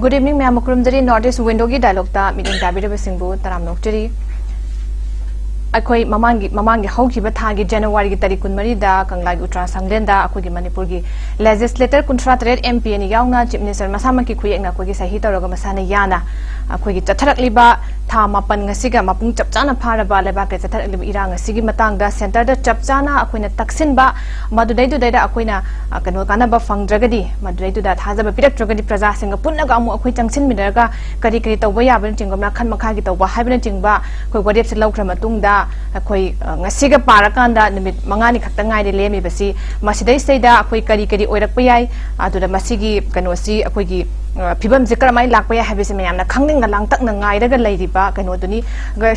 Good evening, ma'am. Kurumdari Northeast Window ki dialogue ta meeting tabira besingbu taram nokteri. Akoi mamangi hauki bathagi January ki tarikh 13 da Kanglai Utra Sanglenda akoi ki Manipur ki legislator kunthratret MP ni yauna chief minister masama ki khuyek na koi ki sahi toroga masana yana akoi ki chatharak liba tha mapan ngasiga mapung chapchana pharaba leba ke chatharak liba irang ngasigi matang da center da chapchana akoi na taksin ba madudai du da akoi na kano kana ba fangdragadi madudai du da thaja ba pirak dragadi praja singa punna ga mu akoi changsin minarga kari kari tawba yabna chingomna khan makha ki tawba haibna chingba koi warep se lawkhra matung da akoi ngasiga parakanda nimit mangani khakta ngai de lemi basi masidai seida akoi kari kari oirak payai aduda masigi kanosi akoi gi phibam zikra mai lakpa ya habise mayamna khangning na langtak na ngai daga leiriba kano duni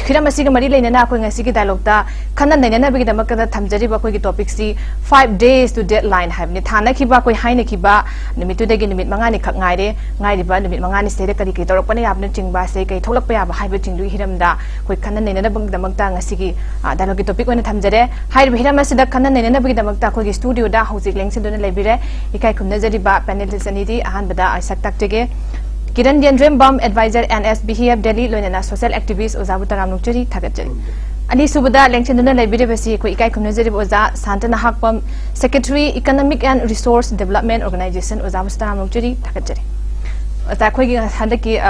khira masiga mari leina akoi ngasigi dialogue ta khana naina bigi damak da thamjari ba akoi gi topic si 5 days to deadline habni thana khiba akoi haina khiba nimitu dagi nimit mangani khak ngai de ngai riba nimit mangani seida kari kari torok pane yabna chingba se kai tholak pa ya ba haiba chingdu hiramda koi khana naina bagi damak ta ngasigi dialogue topic oina thamjare hair hiram asida khana naina bagi damak ta akoi gi studio da hojik lengsin dona lebire ikai khumna jari ba panellists anidi ahan bada aisak tak Kiran Yandrembam advisor NSBHF Delhi loinana social activist Ozabu Taram Nukchari Thagachari. Ani Subada Lengchenduna Library Basi Ikai Kumnazari Oza Shanta Nahakpam Secretary Economic and Resource Development Organization Ozabu Taram Nukchari Thagachari. Ozakwagi Handaki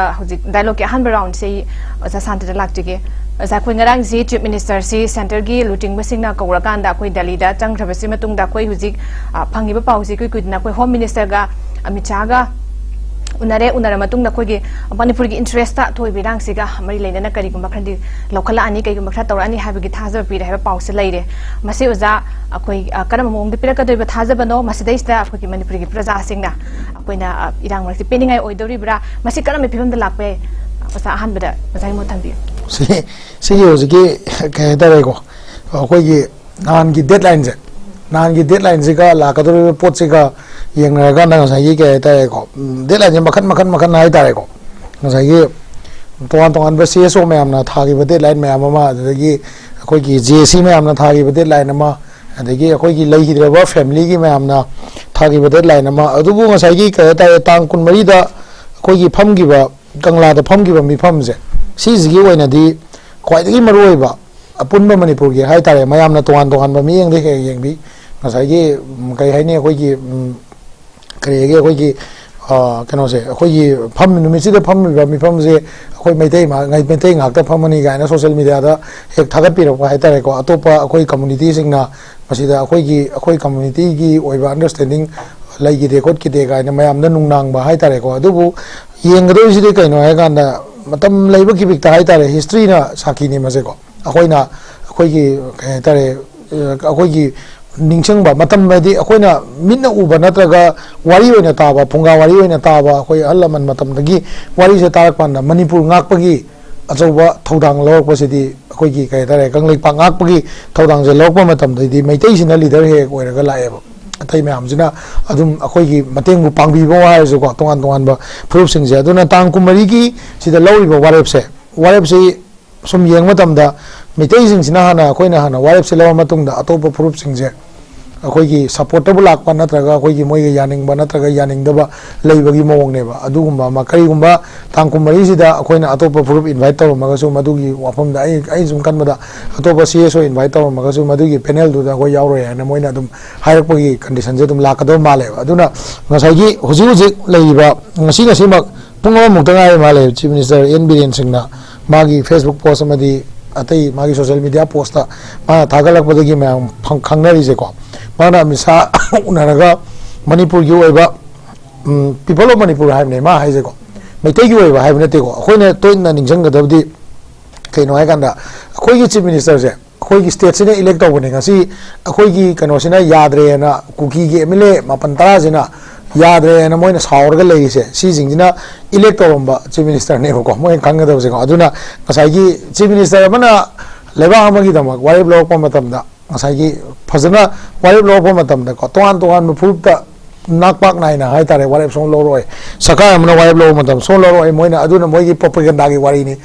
dialogue Hanba round say Oza Santa Laktige. Ozakwingarang Z Chief Minister C Center Gi looting Basina Kawakanda Koi Dalida Tang Travesimatung da Koi Huzik Pangiba Pausi Kudna Koi Home Minister ga Amichaga unara matung na koi gi manipur gi interest ta thoi birang siga mari leina na kari gumba khandi lokhala ani kai gumba khra tawrani habi gi thaja pi re pause leire mase uza akoi karam mong de piraka doi ba thaja bano masidai sta akoi gi manipur gi praja singna akoi na irang mar si peningai oidori bra masi karam phibam da lakpe asa ahan bada mazai mo thambi si yoji gi ka da re ko akoi gi nan gi deadline jiga la ka do pot jiga yang naga nang saya ke tadi ko deadline makan hai tadi ko saya tuan besi so me amna thagi deadline me amama adagi koi ki JC me amna thagi deadline ama adagi koi ki lei hidra family ki me amna thagi deadline ama adubu ngasai ki ke tadi tang kun mari da koi ki pham gi ba kangla da pham gi ba mi pham je si ji oina di khwai dagi maroi ba apun ba manipur gi hai tadi mayam na tuan ba mi yang de yang bi ngasai ki kai hai ne koi ki kaya koi ki kano se koi ki pham numisi da pham mi pham se koi maitai ma ngai maitai ngak ta pham ani ga na social media da ek thagat pi ro hai tare ko atopa koi community sing na masida koi community gi oiba understanding lai gi record ki de ga na mayam na nungnang ba hai tare ko adubu yeng do si de kai no hai ga na matam leiba ki bik ta hai tare history na saki ni ma se ko akoi na koi ki kai tare akoi ki ningsang ba matam badi akoi na minna uba natraga wari oina taba punga wari oina taba akoi allaman matam dagi wari se tarak panda manipur ngak pagi achoba thodang lok pasidi akoi ki kai tare kanglei pa ngak pagi thodang je lok pa matam dai maitai sina leader he oiraga lae ba atai me amjina adum akoi ki mateng bu pangbi bo ha so ko tongan ba proof sing je aduna tang kumari ki sida lowi ba warep se sum yeng matam da maitai sing sina hana akoi na hana warep se lawa matung da atopa proof sing je akoi ki supportable lakpa natraga akoi ki moi ga yaning ba natraga yaning da ba leibagi mawong ne ba adugumba makari gumba tangkum mari sida akoi na atopa group invite taw magasu madugi wafam da ai zum kan mada atopa CSO invite taw magasu madugi panel du da akoi yauro ya na moina dum hairak pagi condition je dum lakado male aduna ngasai gi huji leiba ngasi mak pungwa muktangai male chief minister NBN singna magi Facebook post amadi atai magi social media post ta ma thagalak badagi ma khangnari je ko mana misa unaraga manipur gi oiba people of manipur hai ne ma hai je ko maitai gi oiba hai ne te ko khoi ne toin na ningjang ga dabdi kai no hai kanda khoi gi chief minister je khoi gi state sine elect taw ne ngasi khoi gi kano sina yadre na kuki gi MLA mapan tara jina yadre na moina saur ga lei se si jingjina elect taw ba chief minister ne ko moi khang ga daw je ko aduna ngasai gi chief minister mana leba amagi damak wari blog pa matam da ngasai gi phajana wari blog pa matam da ko toan maphup ta नाकपाक नायना हाय तारे वारेप सों लोरोय सरकार अमना वारेप लो मतम सों लोरोय Moina अदुना मोइगी propaganda गी वारीनी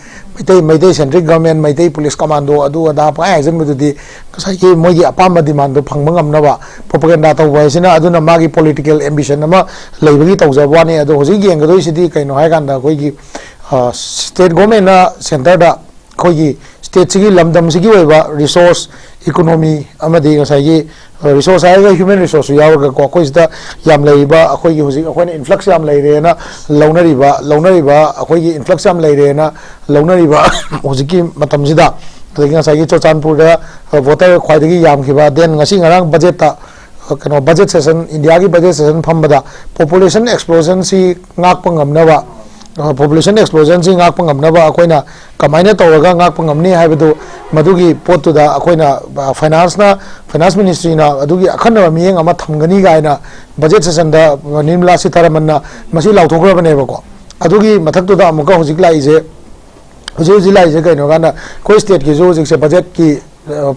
Meitei central government Meitei police commando अदु अदा पाय Huygens मदुदी कसai की मोइगी अपाम डिमांड दो फंगम ngamnaba प्रोपेगेंडा तौबा सिना अदुना मागी पॉलिटिकल एम्बिशन अमा लेबगी तौजबानी अदो होजि गेंगदोइ सिदी कैनो हाय कांदा कोइगी स्टेट गवर्नमेंट ना सेंटर दा कोइगी स्टेट सिगी लमदम सिगी ओइबा रिसोर्स इकोनॉमी अमदी कसai रिसोर्स आएगा ह्यूमन रिसोर्स यावगा को कोई इस्ता याम लेइबा अखोई की हुजी अखोई ने इन्फ्लक्स याम लेइरे ना लौनरिबा अखोई की इन्फ्लक्स याम लेइरे ना लौनरिबा हुजी की मतम सिदा लेकिन कसai की चोचानपुर दा वोटर ख्वाइदगी याम खिबा then ngasi ngarang budget ta kano budget session india की budget session phambada population explosion si ngak pangamnaba population explosion si ngak pangamnaba akoina kamaina tawraga ngak pangamni haibadu madugi potuda akoina finance ministry na adugi akhanna miyeng ama thamgani gaina budget session da Nirmala Sitharaman masi lauthokrabane bako adugi mathaktu da amuka hujik lai je kaino gana ko state ki jo se budget ki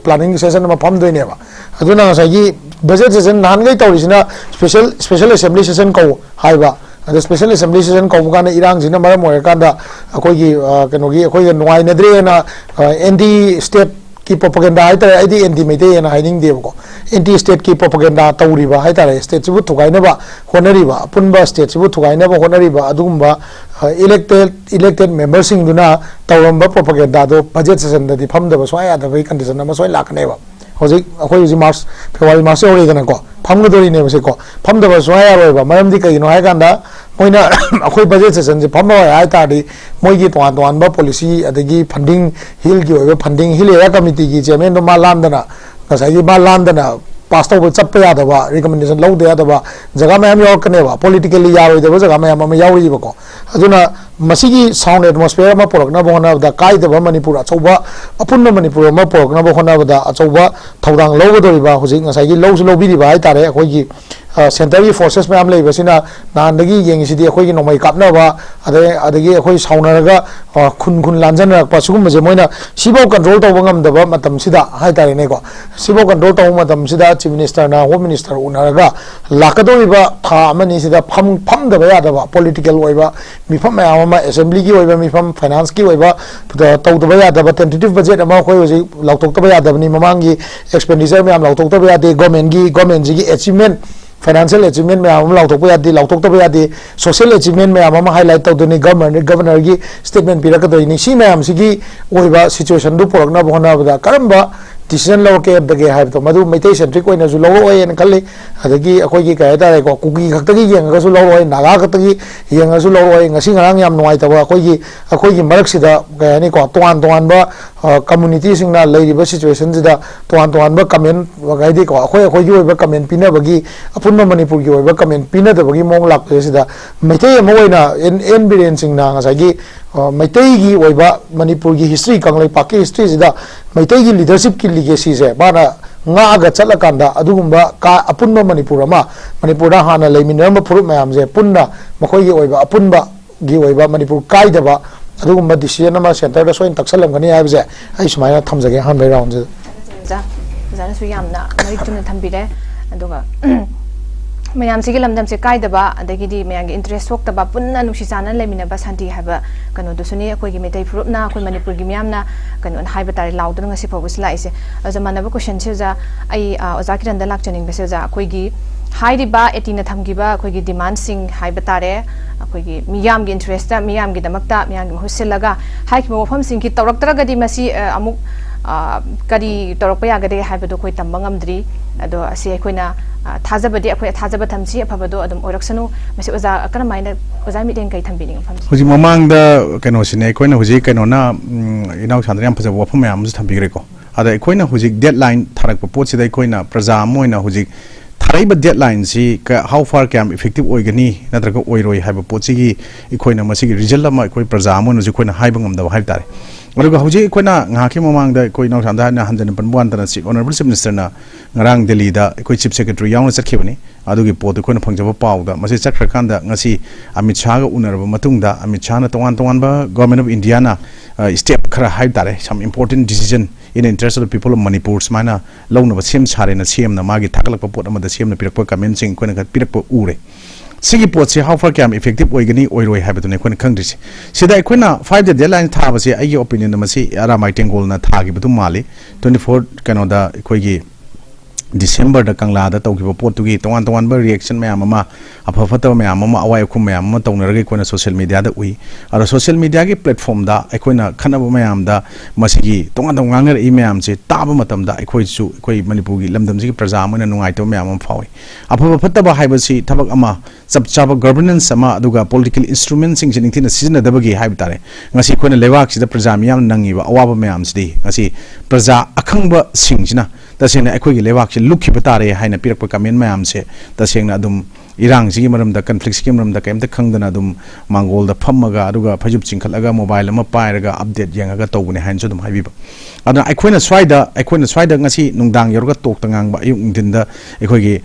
planning session ma pham doine ba aduna ngasai gi budget session nan gai tawrisina special assembly session ko haiba the special assembly session ko gana irang jina mara moya kanda akoi gi kano gi akoi nuai nadre na anti state की propaganda है तारे ID anti मेटे ना हाइनिंग देव को anti state की propaganda तौरीबा है तारे state सिबु थुगाइनबा होनरीबा पुनबा state सिबु थुगाइनबा होनरीबा अदुगुम्बा elected members सिंग दुना तौरंबा propaganda दो बजट सेशन दि फमदबा सोया यादबा कंडीशन अमा सोय लाखनेबा होजिक अखोय हुजि मार्च फेब्रुआरी मार्च ओरिदना को फमगदोरिने बसे को फमदबा सोया यारोबा मरमदि कइनो हाय कांदा मोइना अखोय बजट सेशन जे फमबा हाय तादि मोइगी तोन बा पॉलिसी अदगी फंडिंग हिल की ओइबा फंडिंग हिल एरिया कमिटी की चेयरमैन दो मा लांदना कसai मा लांदना पास तब चप यादबा रिकमेंडेशन लौदे यादबा जगह मैम यावकनेबा पॉलिटिकली यारोइदबा जगह मैम अमा यावरिबको अदुना मसीगी साउंड एटमॉस्फेयर अमा पोरकना बोनाबदा काइदबा मणिपुर अचौबा अपुन्न मणिपुर अमा पोरकना बोनाबदा अचौबा थौदांग लौगदोरिबा हुजि ngसाइगी लौसु लौबिरिबा हाय तारे अखोइगी सेंटर की फोर्सेस मैम लेबसिना नानदगी येंगिसिदी अखोइगी नोमै कापनाबा अदगी अखोइ साउनरगा खुन लांजनरकपा सुगुमजे मोइना सिबो कंट्रोल तौबा ngamdaba matamsida हाय तारे नेको सिबो कंट्रोल तौबा matamsida चीफ मिनिस्टर ना होम मिनिस्टर उनरगा लाकदोरिबा था अमनि सिदा फमदबा यादबा पॉलिटिकल ओइबा मिफम मैम असेंबली की ओइबा मिफम फाइनेंस की ओइबा तौदबा यादबा टेंटेटिव बजट अमा अखोइ होजि लाउथोक्तबा यादबनि ममांगी एक्सपेंडिचर मैम लाउथोक्तबा यादे गवर्नमेंट जी अचीवमेंट फाइनेंशियल अचीवमेंट मैम लाउथोक्तबा यादे सोशल अचीवमेंट मैम हाईलाइट तौदनी गवर्नर की स्टेटमेंट पीरकदोइनी सी मैम सिगी ओइबा सिचुएशन दु पोरकना होनाबदा करंबा डिसीजन लौके दगे हाइबतो मधु मैतै सेंट्रिक ओइना जु लौरोय न खल्ले अदगी अखोइगी काय तारे को कुकी खक्तगी येंगसु लौरोय नागा खक्तगी येंगसु लौरोय ngasi ngarang yam nuai tawa अखोइगी मरक सिदा गायनी को तोन बा कम्युनिटी सिंगना लेरिबा सिचुएशन जिदा तोन बा कमेंट गाइदि को अखोइगी ओइबा कमेंट पिनबगी अपुन मणिपुर की ओइबा कमेंट पिनदबगी मोंग लाक्ते सिदा Meitei Moina N villain सिंगना ngसाइगी Meitei की ओइबा मणिपुर की हिस्ट्री कंगलै पाकी हिस्ट्री जिदा मैतै की लीडरशिप की लिगेसी से बाना ngaga chalakanda adugumba ka apunba manipur da hana leiminamba furup mayam je punna makhoi gi oiba apunba gi oiba manipur kaidaba adugumba decision ama center da soin taksalam gani haibje ai sumaina thamjage han bai round je ja jana su yamna mari tumna thambire aduga ma'am से लमदम से कायदबा अदगी ma'am interest सोक्तबा पुन्ना नुसी चाना लेमिनबा शांति हाइबा कनो दुसुनी अखोइगी मेतै फुरुपना अखोइ मणिपुर की मैमना कनो हाइबा तारे लाउदन ngasi फबस लाइसे अजा मानबा question से जा आई ओजा किरन दा लाक्चनिंग बसे जा अखोइगी हाइरिबा एटिना थमगिबा अखोइगी डिमांड सिंग हाइबा तारे अखोइगी मियाम की इंटरेस्ट मियाम की दमकता मियाम की हुसिलगा हाइकी मफम सिंग की तौरक्तरगदी मसी अमुक करी तौरक्पा यागदे हाइबदो कोइ तंबा ngamdri अदो असि अखोइना थाजबदी अखोइ थाजब थमसी अफबदो अदम ओरक्सनु मसे ओजा करमाइना ओजा मिदेन कै थम्बिनिंग फम हुजि ममांग दा कनो सिने अखोइना हुजि कनो ना इनाउ सान्द्र याम फजब वफम याम थम्बिग्रेको अदा अखोइना हुजि डेडलाइन थारक पोचिदा अखोइना प्रजा मोइना हुजि थारैब डेडलाइन सी हाउ फार कैम इफेक्टिव ओइगनी नत्रक ओइरोइ हाइब पोचिगी अखोइना मसिगी रिजल्ट अमा अखोइ प्रजा मोइना जुखोइना हाइब ngamda हाइब तारे अरुगा हुजि अखोइना ngaki ममांग दा अखोइ नाउ सान्द्र ना हंजन पनबुआन तना चीफ ऑनरेबल चीफ मिनिस्टर ना ngarang Delhi da अखोइ चीफ सेक्रेटरी याउना चखिबनी अदुगी पोत अखोइना फंगजब पाउदा मसे चखरकांदा ngasi Amit Shah ga unaraba matungda Amit Shah na tongan ba government of India na step khara haib tare some important decision in the interest of the people of Manipur smana launa sem sare na sem na magi thagalak pot amada sem na pirakpa comment sing koina kat pirakpa ure sigi pot se how far cam effective oigani oiroi habitune koina khangdisi sida koina 5 the deadline tha ba se ai opinion na masi ara maiting na thagi butu mali 24 kano da koigi December da kangla da tawkiba pot tugi tongan ba reaction mayam ama afafata mayam ama awai khum mayam ama tawnerage koina social media da ui ara social media gi platform da aikoina khanaba mayam da masigi tongan ngar I mayam se taba matam da aikoi su koi Manipur gi lamdam ji praja amana nungai to mayam am fawi afafata ba haibasi thabak ama chaba governance ama aduga political instruments sing jing thina sizna dabagi haib tare ngasi koina lewak sida praja miyam nangi ba awaba mayam sidi ngasi praja akhangba singjina tasena aikoi gi lewak lukhi batare haina pirakpa comment mayam se tasengna adum irang sigi maram da conflict sigi maram da kaimta khangdana adum mangol da phammaga aduga phajub chingkhalaga mobile ama pairaga update yengaga tawbune hain so dum haibiba aduna aikoina swaida ngasi nungdang yorga tok tangang ba yung dinda aikogi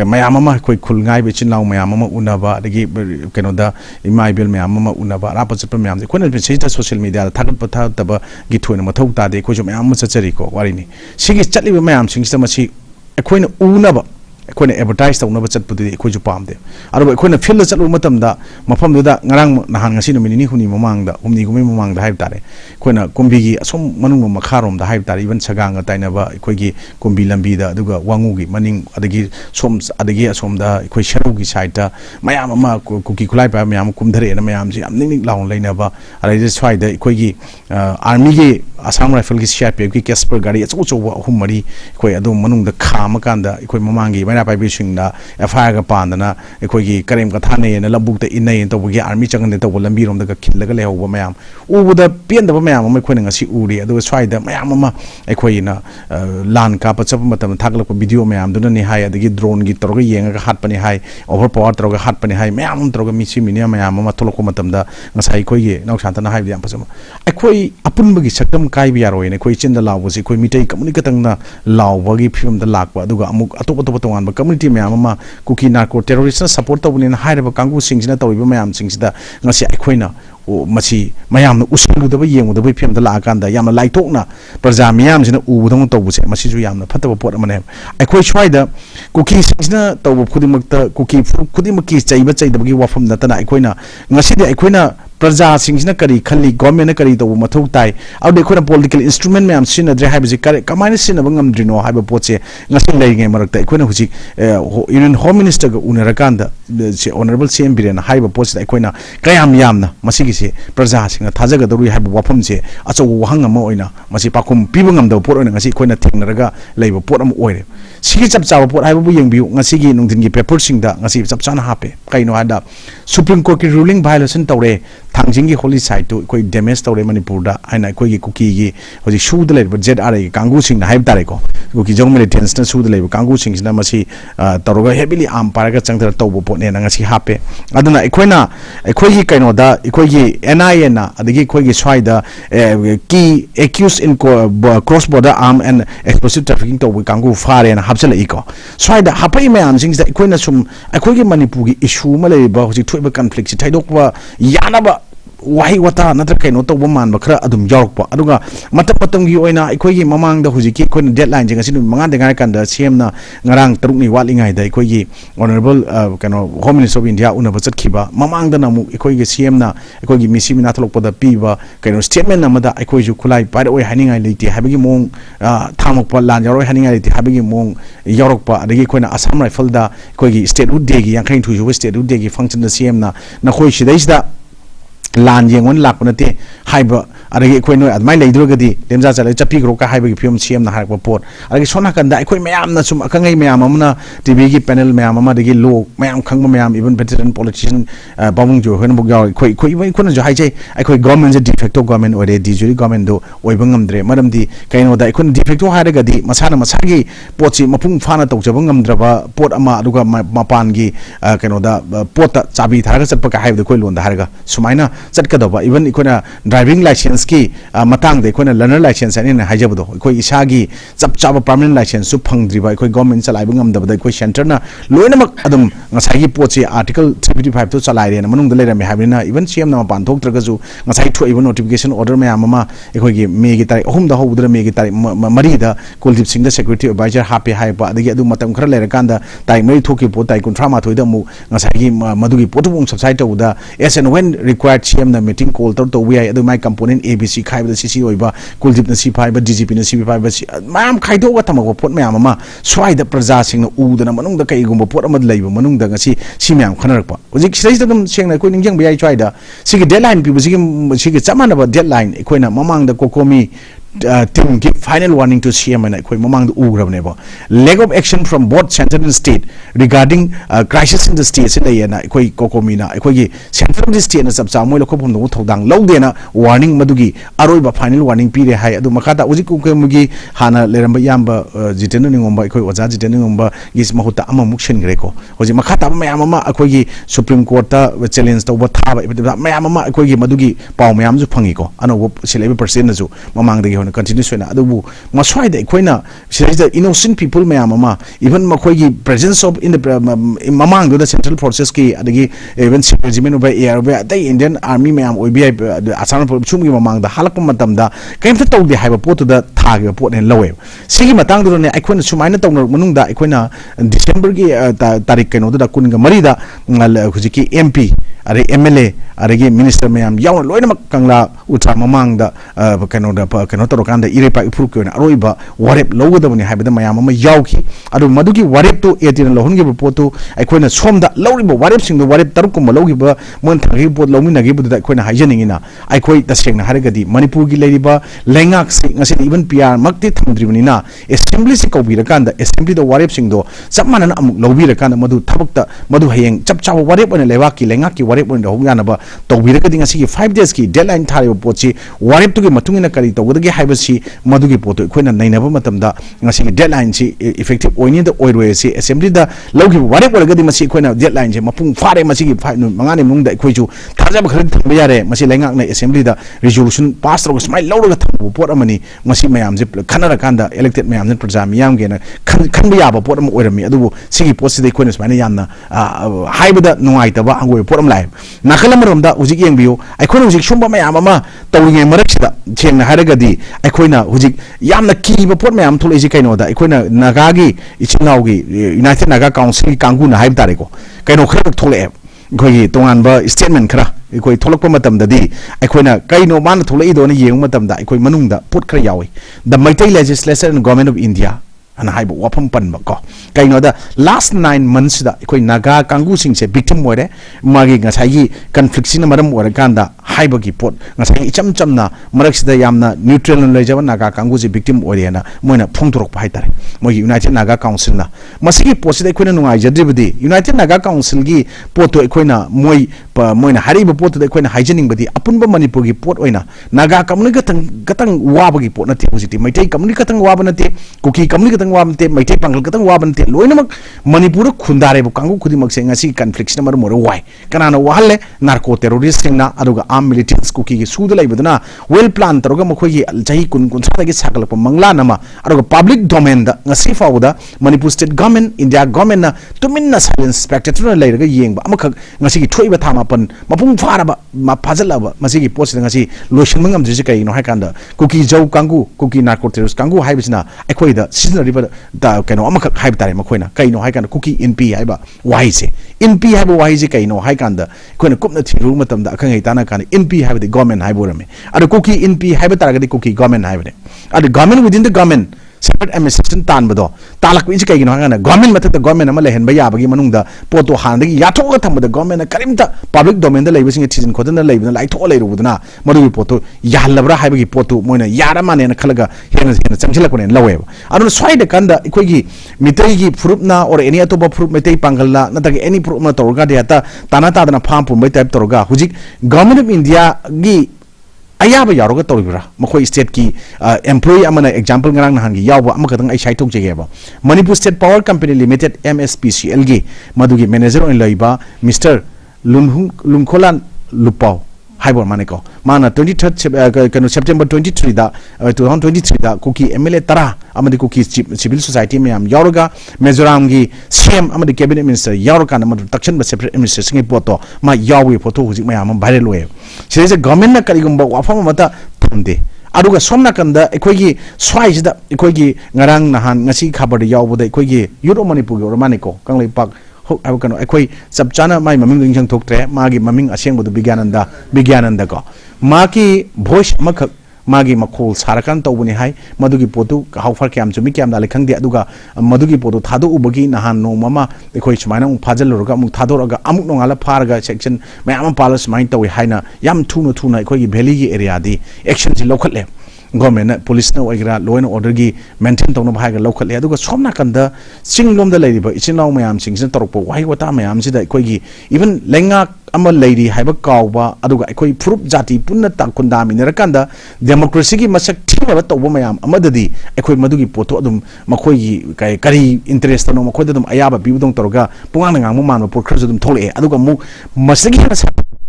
mayam ama koi khulngai be chinlaw mayam ama unaba dagi keno da imaibel mayam ama unaba rapachpa mayam se koina be social media thagat patha taba gi thoina mathau ta de ko jo mayam ma chachari ko warini sigi chatliba mayam singsta masi aikoina unaba aikoina advertise tawnaba chatpudi aikoju pamde aru aikoina field da chatlu matamda mafam da ngarang nahan ngasi no minini huni mamangda humni gumi mamangda haib tare aikoina kumbigi asom manung makharom da haib tare even saganga tainaba aikoigi kumbi lambi da aduga wangugi maning adagi adagi asom da aikoi sharugi side da mayam ama kuki kulai pa mayam kumdare na mayam ji am ning laung leinaba arai je swai da aikoigi army gi Assam Rifle ki CRPF ki Casper gari achu chu ahum mari koi adum manung da khama kanda koi mamangi maina pai bising da FIR ga pandana koi gi karem ka thane na labuk ta inai to gi army changan to lambi rom da ka khillaga le hoba mayam u da pen da mayam mai koi ngasi uri adu swai da mayam ma koi na lan ka pa chap matam thaglak video mayam duna ni hai adagi drone gi torga yenga ka hat pani hai overpower torga hat pani hai mayam torga mi si minia mayam ma tholok matam da ngasai koi gi nauk Shanta na hai yam pasama koi apun bagi saktam kai biaro ne koi chin da law si koi mitai community katang na law bagi film da lakwa aduga amuk atop tongan ba community mayam ma kuki narco terrorist support tawni na haira ba kangu singsina tawiba mayam singsida ngasi aikoina o masi mayam na usilu da ba yengu da ba film da la kanda yam lai tok na praja mayam sina u dong tawu se masi ju yam na fataba pot amane aikoi chwaida kuki singsina tawu khudimakta kuki khudimaki chaiba chaida bagi wafam da tana aikoina ngasi de aikoina praja singsina kari khali government na kari tawu mathau tai aude aikoina political instrument mayam sina dre haiba ji kamaina sina bangam drino haiba potse ngasi lai ngai marakta aikoina huji union home minister ga unarakanda honorable CM Biren haiba potse aikoina kayam yamna masi se praja singa thajaga dori haiba wafam se acho wahang ama oina masi pakum piba ngamda pot oina ngasi koina thengnaraga leiba pot am oire sigi chap chawa pot haiba bu yengbiu ngasi gi nungdin gi paper singda ngasi chap chana hape kaino hada Supreme Court ki ruling violation tawre thangjing gi holy site to koi damage tawre Manipur da aina koi gi kuki gi hoji shu de leiba ZRA gi kangu sing na haib tare ko kuki jong militants na shu de leiba kangu sing na masi tawroga heavily am paraga changthar tawbo pot ne ngasi hape aduna ekoina gi kaino da gi NIA na adigi koi gi swaida ki accused in cross border arm and explosive trafficking to kangu fare na hapsala iko swaida hapai me am sing da koina sum akoi gi Manipur gi issue ma le ba hoji thoiba conflict si thaidok ba yanaba wahi wata natra kaino to man ba khara adum yorokpa aduga matam gi oina ikoi gi mamang da huji ki koina deadline jing asinu manga de ngai kan da CM na ngarang taruk ni walingai da ikoi gi honorable kano home minister of India una bachat khiba mamang da namu ikoi gi CM na ikoi gi misi mina thlok pada piba kaino statement na mada ikoi ju khulai pai oi haningai leiti habigi mong thamok pa lan yoroi haningai leiti habigi mong yorokpa adagi koina Assam Rifle da ikoi gi statehood day gi yang thu ju statehood day gi function da CM na khoi sidais da lan yengon laknate haiba adagi koi no admai leidrogadi lemja chale chapi gro ka haiba gi film CM na harakpa pot adagi sona kanda koi mayam na sum akangai mayam amna TV gi panel mayam ama dagi lo mayam khangma mayam even veteran politician bamung jo hen bug yaw koi ikona jo haije koi government de facto government ore di juri government do oibangam dre madam di kaino da ikona de facto haragadi masana masagi potsi mapung fana tawjabangam draba pot ama aduga mapan gi kaino da pot chabi tharaga chatpa ka haiba koi lon da haraga sumaina चटकदबा even इकोना driving licence की मतंग दे इकोना learner licence अनि ना हाइजबदो इकोई इसागी चप चाब permanent licence सु फंगद्रिबा इकोई गवर्नमेंट चलाइबंग amdabada इकोई सेंटर ना लोइनमक अदम ngasai पोचे आर्टिकल 355 तो चलाइरे ना मनुंग दले रमे हाबिना इवन सीएम ना पान थोक त्रगजु ngasai थो इवन नोटिफिकेशन ऑर्डर में आमा इकोई गी मे गी तारीख अहुम दा होबुदरा मे गी तारीख मरी दा कुलदीप सिंह दा सेक्रेटरी एडवाइजर हापे हाइबा अदगी अदु मतम खरा लेर कांदा तारीख मरी थोकी पो तारीख 38 दा मु ngasai gi मदुगी पोटुबुंग सबसाइड तौदा as and when required CM ना मीटिंग कॉल तो वी आई अदु माय कंपोनेंट एबीसी खाइबदा सीसी ओइबा कुलदीप ना सी फाइबा डीजीपी ना सी फाइबा माम खाइदो थमगो पोट मैम अमा स्वाइदा प्रजा सिंह उदना मनुंग दा कईगुंबा पोट अमा लैबा मनुंग दा ngasi si मैम खनरकपा हुजिक सिराइस दम सेंगना कोइ निंजंग बयाइ स्वाइदा सिगी डेडलाइन पिबु सिगी चमानबा डेडलाइन इकोइना ममांग दा कोकोमी team give final warning to CM and koi mamang ugrabnebo lack of action from both central and state regarding crisis in the state na koi kokomina koi gi central and state na sabsa moi lokhom no thodang lawdena warning madugi aroi ba final warning pire hai adu makata uji ku mugi hana leramba yamba jitenu ningomba koi oja jitenu ngomba gis mahuta ama mukshin gre ko hoji makata mayam ama koi gi supreme court ta challenge to ba tha mayam ama koi gi madugi paw mayam ju phangi ko ano silebe percent na ju mamang de continue so na adu maswai de koina the innocent people mayam ama even makoi gi presence of in the mamang do the central forces ki adagi even regiment of air by the Indian army mayam obi asam chum gi mamang da halak matam da kaim ta tawdi haiba pot da thag pot en lowe sigi matang do ne aikoina sumaina tawna manung da aikoina December gi tarik kaino da kun ga mari da hujiki MP are MLA are minister mayam yaw loina kangla utra mamang da kaino da kaino to kan da irepa ipur ko na aroiba warep logodabani haibada mayam ama yawki adu madugi warep to etin lohun gi potu aikoina somda loriba warep sing do warep taruk ko logi ba mon thagi pot lomi nagi bu da aikoina haijaning ina aikoi taseng na haragadi manipur gi leiriba lengak si ngasi even PR makti thamdribani na assembly si ko bira kan da assembly do warep sing do sapmana na amuk lobi ra kan madu thabukta madu hayeng chap chap warep on lewak ki lengak ki warep on do yana ba to bira ka dinga si 5 days ki deadline thari pochi warep to gi matungina kari to godagi haibasi madugi poto koina nainaba matamda ngasi deadline si effective oini da oirwe si assembly da logi ware bolagadi masi koina deadline je mapung fare masi gi mangani mung da koiju thajab khari thamba yare masi lengak na assembly da resolution pass ro smile lawra thambu pot amani masi mayam je khanara kanda elected mayam je praja miyam ge na khanba yaba pot am oirami adu sigi pot si de koina smile yamna haibada nungai taba angoi pot am lai nakalam rom da ujik yengbiyo ai koina ujik shumba mayam ama tawinge marakida chengna haragadi ai koina hujik yamna kiba pot mayam thulei kaino da ikoina nagagi ichinaugi United Naga Council kangu na haib tare ko kaino khara thole khoi tongan ba statement khara ikoi tholakpa matam da di ikoina kaino man thulei do na yeng matam da ikoi manung da pot khara yawi the Meitei legislature and government of India and haiba wapam pan ba ko kaino da last 9 months da ikoi naga kangu sing se victim more magi ngasai gi conflict sin maram ora kanda haiba gi pot ngasai icham chamna marak sida yamna neutral le jaban naga kangu ji victim oriana moina phongtorok pai tare mogi United Naga Council na masigi pot sida ikoina nungai jadribdi United Naga Council gi pot to ikoina moina hariba pot to ikoina hygienic badi apunba manipur gi pot oina naga community gatang waba gi pot na te positive Meitei community gatang waba na te kuki community wabante Meitei pangal katang wabante loinamak manipur khundare bu kangu khudi mak senga si conflict na mar mor wai kanana wahalle narco terrorist na aduga armed militants kuki gi suda laibadana well plan taroga makhoi gi jahi kun sa gi sakalak mangla nama aduga public domain da ngasi fawda manipur state government India government na tuminna silence spectator lairaga yengba amakha ngasi gi thoiba thama pan mapung faraba ma phajalaba masi gi post ngasi lotion mangam jisi kai no haikanda kuki jau kangu kuki narco terrorist kangu haibisna akhoi da season da kaino amaka haib tare makoina kaino haikanda kuki NP haiba wai se NP haiba wai se kaino haikanda koina kupna thiru matam da akhangai tana kana NP haiba the government haiborame adu kuki NP haiba taragadi kuki government haiba adu government within the government separate administration tan bado talak wi kai gino hangana government matak government ama lehen ba yabagi manungda poto handagi yathoga thambada government karimta public domain da leibasing season khodan leibna lai tho leirubudna madu poto yahalabra haibagi poto moina yara mane na khalaga hena changchilakone lawe adu swaida kanda ikoigi mitei gi frupna or any atoba frup mitei pangalna natagi any frup na torga data tana tadana pham pumbai type torga hujik government of India gi ayaba yaroga toribra makoi state ki employee amana example ngarang nahan gi yawba amakatang ai sai tok jegeba Manipur State Power Company Limited MSPCL gi madugi manager on laiba Mr. Lungkholan Lupau Haber माने को माना 23 कनो September 23 दा 2023 दा cookie MLA तरा अमदि cookie civil society में हम यावरगा मिजोरम की सीएम अमदि कैबिनेट मिनिस्टर यावरका नमदु तक्शन ब सेपरेट एडमिनिस्ट्रेशन की फोटो मा यावे फोटो हुजिक मयाम वायरल होए सिजे गवर्नमेंट ना करिगुंबा वाफम मता थमदे अदुगा सोमना कंदा एकोगी स्वाइजदा एकोगी ngarang nahan ngasi khabar yaubada एकोगी यूरो मणिपुर और मानेको कंगलै पाक हो अब कनो एकोई सब चाना माई ममिंग लिंजंग थोक्ट्रे मागी ममिंग असेंगबदु विज्ञानंदा को माकी भोइस मखक मागी मखोल सारकान तौबनी हाई मधुगी पोतु हाउफर क्याम चुमी क्याम दाले खंगदे अदुगा मधुगी पोतु थादो उबगी नहान नो ममा एकोई सुमाइना फाजलुरगा अमुक थादोरगा अमुक नोंगाला फारगा सेक्शन मयाम पालस माइन तौई हाइना याम थुना एकोई वैली की एरिया दी एक्शन जि लौखटले गवर्नमेंट पुलिस न ओइग्रा लॉ एंड ऑर्डर की मेंटेन तौन भाग लौखटले अदुगा सोमना कंदा चिंगलोम द लेरिबा इचिनाव मयाम सिंगसन तौरप वाहि वता मयाम सिदा एकोई इवन लेंगा अमा लेरी हाइबा काउबा अदुगा एकोई प्रूफ जाति पुन्ना ताकुंदा मिनरकांदा डेमोक्रेसी की मसक थिनबा तौबा मयाम अमददी एकोई मदुगी पोतो अदुम मखोई काय करी इंटरेस्ट नो मखोई दम अयाबा बिबदों तौरगा पुंगांग ngang mo man por khरज दम थोले अदुगा मु मसगी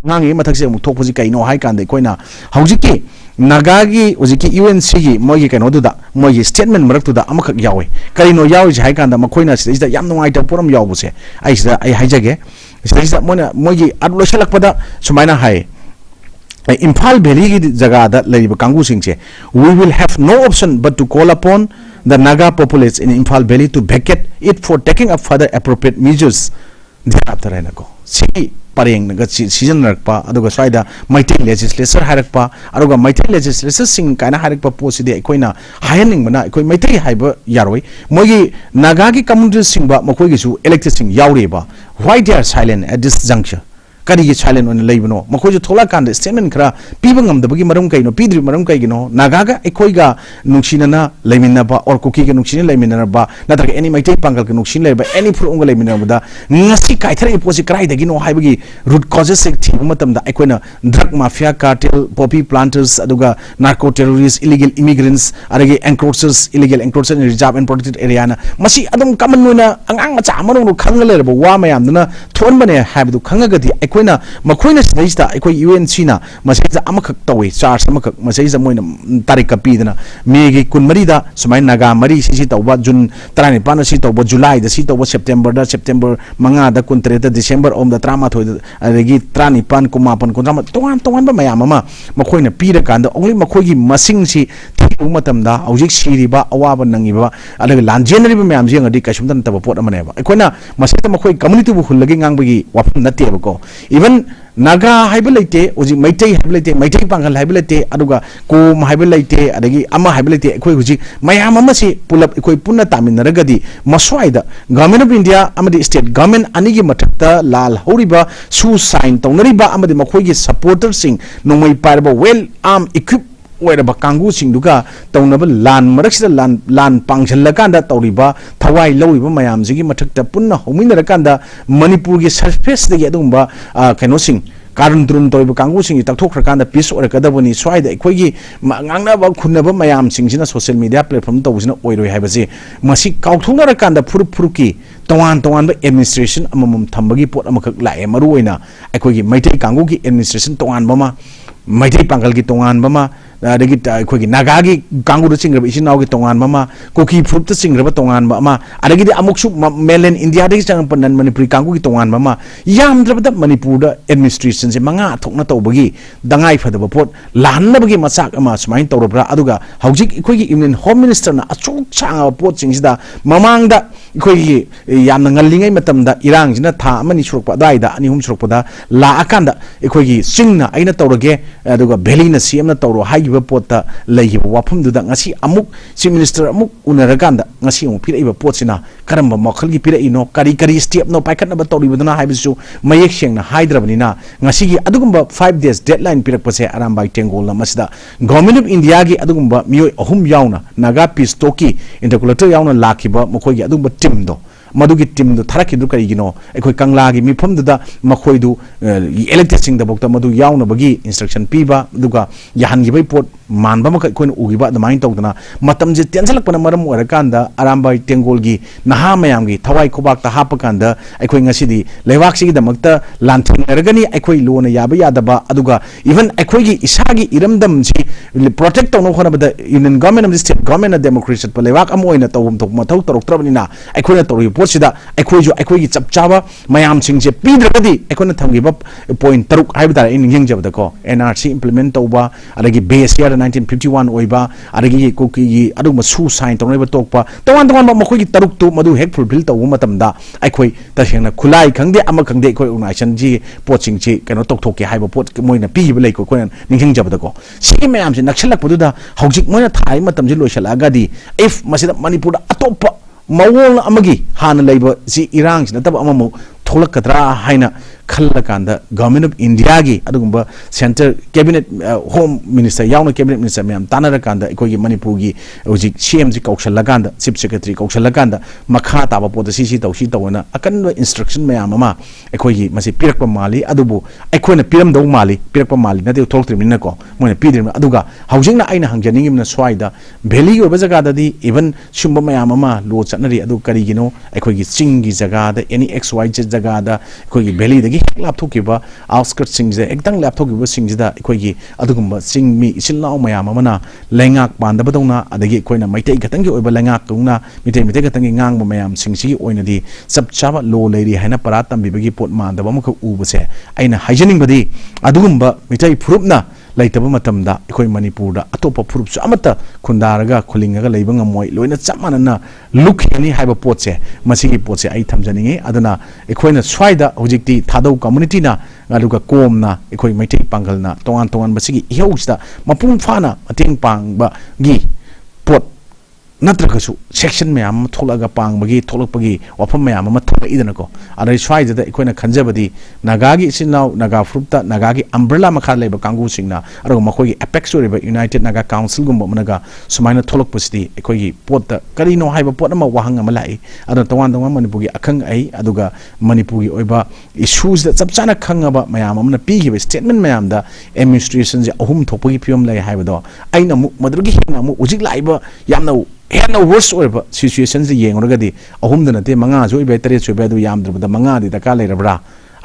ngang e mathak se mu thokpuji kaino hai kan de koina haujiki nagagi ujiki UNC gi mogi kaino duda mogi statement marak tuda amakak yawe kaino yawe jai kan da makoina sida yam nungai ta puram yawu se ai sida ai haijage sida mona mogi adlo shalak pada sumaina hai Imphal Valley ki jaga da laiba kangu singche we will have no option but to call upon the Naga populace in Imphal Valley to vacate it for taking up further appropriate measures thereafter rainako si pareng naga season rakpa aduga swaida maitai legislature harakpa aduga maitai legislature sing kaina harakpa poside ekoina hayaning bana ekoi maitai haiba yaroi mogi Naga ki community singba makoi gi su elected sing yaureba why they are silent at this juncture kari gi silent on leibno makoi ju thola kan statement khara pibangam da bagi maram kaino pidri maram kai gino Naga ga ekoi ga nungshina na leiminna ba or kuki ga nungshina leiminna ba natar any maitai pangal ga nungshina leiba any fru unga leiminna ba da ngasi kai thari posi krai da gino haibagi root causes sek thi matam da ekoina drug mafia cartel poppy planters aduga narco terrorists illegal immigrants aragi encroachers illegal encroachers in reserve and protected area na masi adum common noina angang macha amanu khangale ba wa mayam duna thon bane haibdu khangagadi Koyna मखोइना सिदैस्ता एकोइ UNC ना मसेजा अमखक तवे charge अमखक मसेजा Moina Tariq पीदना Maggi कुनमरी दा सुमाइ नागा मरी CC तौबा जुन 35 सि तौबा जुलाई दा सि तौबा सेप्टेम्बर 5 दा 23 डिसेम्बर ओम दा 38 अदगी 35 कुमापन कुंद्राम तोंगान तोंगान बा मयाम अमा मखोइना पीर कांदा ओंली मखोइगी मसिंग सि थिउ मतमदा हौजिक सिरिबा अवाबा नंगिबा अदग लांजेनरिबा मयाम जेंगदि कैसुमदन तब पोट अमनेबा एकोइना मसेता मखोइ कम्युनिटी बु हुल्लगी ngangbagi wafam natebako even Naga haibalite uji maitai haibalite maitai pangal haibalite aduga ko haibalite adagi ama haibalite ekoi uji mayam ama si pulap ekoi punna taminaragadi maswaida government of India amadi state government anigi mathakta lal horiba su sign taunariba amadi makhoigi supporters sing nongmai parba well armed equipped ओरबा Kangu सिंगदुगा तौनबा लान मरक्सिदा लान पांगजल्लकांदा तौरिबा थवाई लौरिबा मयामजिगी मथक्ता पुन्ना होमिनरकांदा मणिपुर की surface दगी अदुंबा कैनो सिंग कारण द्रुन तौरिबा कांगू सिंग तक्थोखरकांदा peace ओरकदबनी स्वाइदा एखोइगी ngangnaba खुन्नबा मयाम सिंगसिना सोशल मीडिया प्लेटफॉर्म तौबसिना ओइरोय हाइबसे मसि काउथुनरकांदा फुरुकी तोवान तोवान एडमिनिस्ट्रेशन अममम थंबगी पोट अमखक लाए मरु ओइना एखोइगी मैथै कांगू की एडमिनिस्ट्रेशन तोवान बमा मैथै पांगल की तोवान बमा अदगी अखोगी नागा की कांगू चिंग्रब इसिनाव की तोंगान बमा कुकी फ्रूट चिंग्रब तोंगान बमा अदगी अमुकसु मेलेन इंडिया दगी चंगप नन मणिपुरी कांगू की तोंगान बमा यामद्रबद मणिपुर द एडमिनिस्ट्रेशन से मंगा थोकना तौबगी दंगाई फदब पोट लानबगी मचाक अमा सुमाइन तौरब्रा अदुगा हौजिक इखोगी इंडियन होम मिनिस्टर ना अचोक चांग pot चिंगसिदा ममांगदा इखोगी यामना ngalingay matamda irang jina tha amani surukpa daida ani hum surukpada la akanda ikhoi singna aina tawrage aduga valley na cm na tawro hai pota lay wafum duda ngasi amuk chief minister amuk unaraganda ngasi mu pira iba potsina karamba makhal gi pira ino kari step no paikat na batori buduna haibisu mayek sheng na hyderabani na ngasi gi adugumba 5 days deadline pirak pase aram bai tengol na masida government of India gi adugumba miyoi ahum yauna naga peace toki interculator yauna lakhiba makhoi gi adugumba team do मधुगी team दो थारकिदु करिगिनो एखोय कंगलागी मिफमदुदा मखोयदु elected सिंग द बक्ता मधु याउनबगी इंस्ट्रक्शन पीबा दुगा याहनगिबै पोट मानबा मख अखोइन उगिबा दमाइन तौदना मतम जे टेंसलकपना मरम ओरकांदा आरामबाई टेंगोलगी नहा मयामगी थवाई खोबाकता हापकांदा अखोइ ngasiदी लेवाकसिगी दमकता लांथिंगरगनी अखोइ लोना याबा यादबा अदुगा इवन अखोइगी इसागी इरमदम जी प्रोटेक्ट तौनो होनबदा union government of the state government democracy लेवाक अम ओइना तौम तौ मथौ तरोक्त्रबनिना अखोइना तौरि पोटसिदा अखोइजो अखोइगी चपचाबा मयाम सिंगजे पीद्रगदी अखोइना थमगिबा पॉइंट तरुक हाइबदा इन यंगजबदको एनआरसी इंप्लीमेंट तौबा अदगी बेस ईयर 1951 ओइबा अदगी कुकी अदुम सु साइन तौनबा तोकपा तवान तवान मखोइगी तरुक तु मदु हेक फुलफिल तौबा मतमदा अखोइ तसेंना खुलाई खंगदे अमा खंगदे अखोइ ऑर्गेनाइजेशन जी पोचिंग ची कनो तोकथोके हाइबा पोट मोइना पीगिबा लैको कोन निंगिंगजबदको सी मयाम से नक्सलकपदुदा हौजिक मोइना थाइ मतम जी लोइसलागदी इफ मसिदा मणिपुर अतोप मवोल अमगी हाना लैबा जी इरांग नतब अममु थोलकद्रा हाइना खल्लकांदा गवर्नमेंट ऑफ इंडिया की अदुगुंबा सेंटर कैबिनेट होम मिनिस्टर याउना कैबिनेट मिनिस्टर मैम तानरकांदा अखोइगी मणिपुर की हौजिक सीएम जी कौशलकांदा चीफ सेक्रेटरी कौशलकांदा मखा ताबा पोत सी तौसी तौना अकन इंस्ट्रक्शन मैम अमा अखोइगी मसि पिरकपा माली अदुबु अखोइना पिरमदौ माली पिरकपा माली नते थोलक्त्रिमिना को मोइना पिदिम अदुगा हौजिंगना आइना हंगजनिंगिमना स्वाइदा भेली ओबा जगादादी इवन सुंबा मैम अमा लो चटनरी अदु करिगिनो अखोइगी चिंगी जगादा एनी एक्स वाई जे जगादा अखोइगी भेली लैपथोकीबा आउटस्कर्ट सिंगजे एकदम लैपथोकीबा सिंगजिदा अखोइगी अदुगुंबा सिंग मी इसिलनाव मयाम अमना लैंगाक पांदबदौना अदगी अखोइना मैतै गतंगी ओइबा लैंगाक कुंगना मितै गतंगी ngang मयाम सिंगसी ओइनदी सब चाबा लो लेरी हैना परा तंबिबगी पोट मांदबा मख उबसे आइना हाइजनिंगबदी अदुगुंबा मितै फुरुपना लैतबा मतमदा अखोइ मणिपुरदा अतोप फुरुपसु अमता खुंदारगा खुलिंगगा लैबा ngमोइ लोइना चमानना लुखिनी हाइबा पोटसे मसिगी पोटसे आई थमजनिंगे अदना अखोइना स्वाइदा हुजिकती थादौ कम्युनिटी ना अदुगा कोमना अखोइ मैथै पांगलना तोंगान तोंगान बसिगी इहौसदा मपुंग फाना मतेंग पांगबा गी पोट नत्रगसु सेक्शन मैम थोलगा पांगबगी थोलकपगी वफम मैम थोलइदनको अदै स्वाइजदा अखोइना खंजबदी नागागी सिनाव नागा फ्रुपता नागागी अम्ब्रेला मखा लेबा कांगु सिंगना अरो मखोगी एपेक्स ओरिबा यूनाइटेड नागा काउंसिल गुम्बा मनगा सुमाइना थोलकपसिदी अखोगी पोत करिनो हाइबा पोत अमा वाहंग अमा लाई अदो तवान तवान मणिपुरगी अखंग आई अदुगा मणिपुरगी ओइबा इश्यूज दा चपचाना खंगबा मैम अमना पीगिबा स्टेटमेंट मैम दा एडमिनिस्ट्रेशन जे अहुम थोपगी फियम लाई हाइबदो आइना मु मदुगी हेना मु उजिक लाइबा यामना हेन वर्स ओइबा सिचुएशन से येंगरगदी अहुम दनते मंगा जो इबे तरे सुबे दु यामद्रबदा मंगा दि दका लेरबरा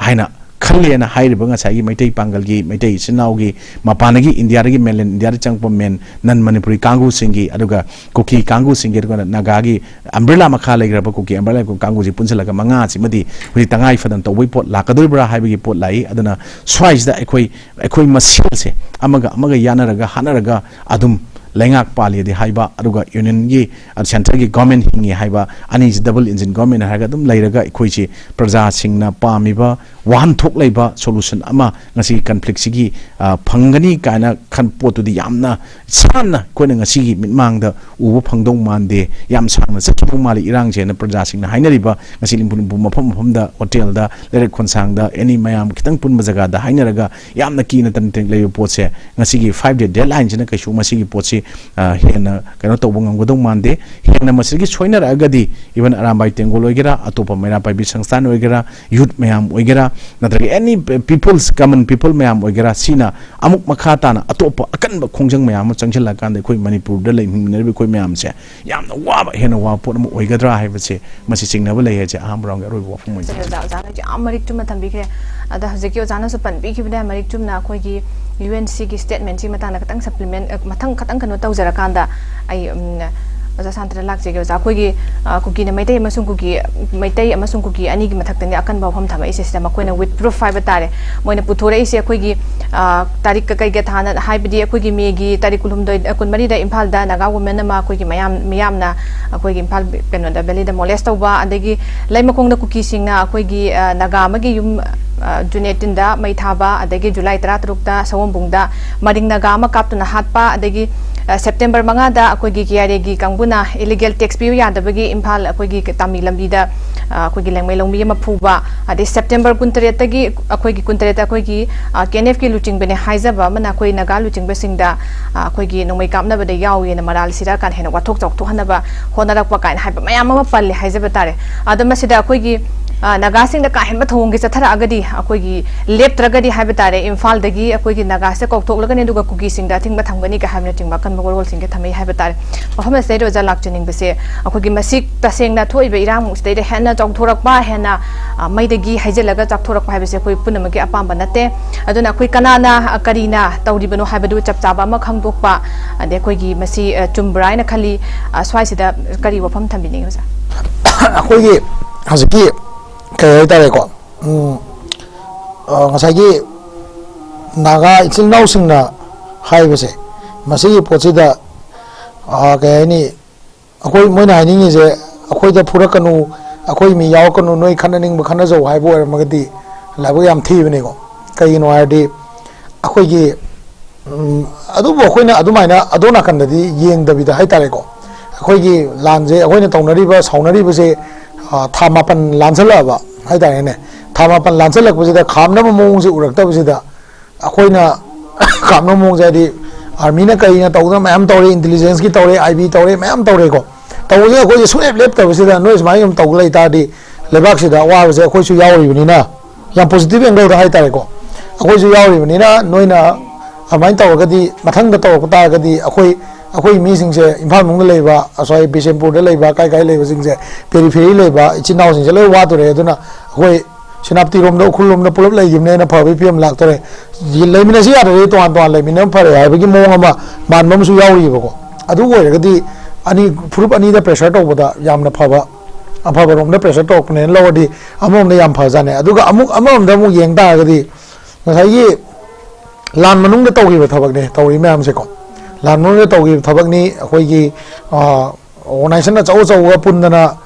हाइना खल्लेना हाइरबा ngसाई मैतै पांगलगी मैतै सिनावगी मपानगी इंडियागी मेनलैंड इंडिया चंगप मेन नन मणिपुरी कांगू सिंगी अदुगा कुकी कांगू सिंगी अदुगा नागागी अम्ब्रेला मखा लेग्रबा कुकी अम्ब्रेला को कांगू जी पुनसलगा मंगा सिमदी हुई तंगाई फदन तौबै पोट लाकदोइब्रा हाइबगी पोट लाई अदना स्वाइजदा अखोइ मसेल से अमगा यानरगा हानरगा अदुम लैंगाक पाली हाइबा अदुगा यूनियन की सेंटर की गवर्नमेंट हिंगी हाइबा अनी डबल इंजिन गवर्नमेंट हाइगा अदुम लैरगा अखोइची प्रजा सिंगना पामिबा वाहन थोक लैबा सोल्यूशन अमा ngasi conflict sigi phangani kaina khan potudi yamna sanna koina ngasi gi mitmangda ubu phangdong mande yam sangna sakhibu mali irang je na praja singna hainariba ngasi limpun mafam da hotel da lere khonsang da any mayam kitang punba jaga da hainaraga yamna kina tan teng lei potse ngasi gi 5 day deadline jena kaishu masi gi potse hena kaino tobong ngodong mande hena masigi soina agadi even arambai tengol oigera atopa mera pai bi sangstan oigera youth mayam oigera natragi any people's common people mayam oigera sina amuk makhata na atopa akan ba khongjang mayam changchila kan de khoi manipur da lei himner khoi mayam se yamna waba hena wa pot mo oigadra haibase masi singna ba lei he je am rong roi wa phum mo je ja ja amarik tu matam bi kre ada hajeki ojana su pan bi ki bida amarik tu na khoi gi UNC ki statement ji matana katang supplement mathang katang kano tawjara kanda ai oja Shanta Nahakpam ge oja khoi gi kuki na maitai amasung kuki maitai amasung kuki ani gi mathak tani akan ba pham thama ise sida makoina with proof fiber tare moina puthore ise khoi gi tarik ka kai ge thana haibidi khoi gi me gi tarik kulhum doi kun mari da imphal da naga women ma khoi gi miyam na khoi gi imphal peno da valley da molest tawba adagi laimakong da kuki singna khoi gi naga ma gi yum Junetin da mai thaba adagi July 13 da Sawombung da maring naga ma kaptuna hatpa adagi September manga da akoi gi kiare gi kangbuna illegal tax piu ya da bagi imphal akoi gi tamil lambi da akoi gi langmai longbi ma phuba ade September 13 tagi akoi gi 13 akoi gi KNF ki luching bene haizaba mana akoi naga luching besing da akoi gi nongmai kapna ba da yaw ye na maral sira kan hena wathok chok to hanaba honarak pa kan haiba mayam ma palle haizaba tare adama sida akoi gi nagasing da kahim bathong gi chathara agadi akoi gi leptragadi haiba tare imphal dagi akoi gi nagas kokthok lagani duga kuki sing da thing ba thamgani ka haimna ting ba kan bagol sing ge thamai haiba tare maham se ro jalak chening bese akoi gi masik taseng na thoi be iram stay de hena chongthorak ba hena mai dagi haijelaga chaktorak ba haibese akoi punama gi apam ba nate aduna akoi kanana karina tawri bano haiba du chap chaba ma khangdok pa ade akoi gi masi chumbrai na khali swai sida kari wafam thambini hosa akoi gi haziki kaya tare ko ngasagi naga ichil nau singna hai bese masi pochida kaya ni akoi moina haningi je akoi da phurakanu akoi mi yawkanu noi khananing ba khana jo hai bo magadi labo yam thibene ko kai no ardi akoi gi adu bo khoina adu maina adona kandadi yeng dabida hai tare ko akoi gi lanje akoi na taunari ba saunari bese thamapan lansalaba hai tare ne thamapan lansalak bese khamna mong se urakta bese da akoina khamna mong jadi army na kai na tawda mayam tawre intelligence ki tawre IB tawre mayam tawre ko tawje akoi sunep lep ta bese da noise mai yam tawlai ta di lebak se da wa bese akoi su yawi ni na yam positive angle da hai tare ko akoi su yawi ni na noina amain tawgadi mathang da tawta gadi akoi mi sing se imphal mong da leiba asoi bisempur da leiba kai leiba sing se periphery leiba ichinau sing se loi wa tore aduna akoi sinapti rom da khulom da pulop leimne na phabi pm lak tore leimina si ade to an leimina phare ha bagi mong ama manbam su yauri bako adu oi gadi ani furup ani da pressure to boda yamna phaba afaba rom da pressure to ne lodi amom da yam phajane aduga amom da mu yeng ta gadi ngasai gi lan manung da tawgi ba thabak ne tawri mayam se ko lan manung da tawgi thabak ni akoi gi organization na chaw chaw pundana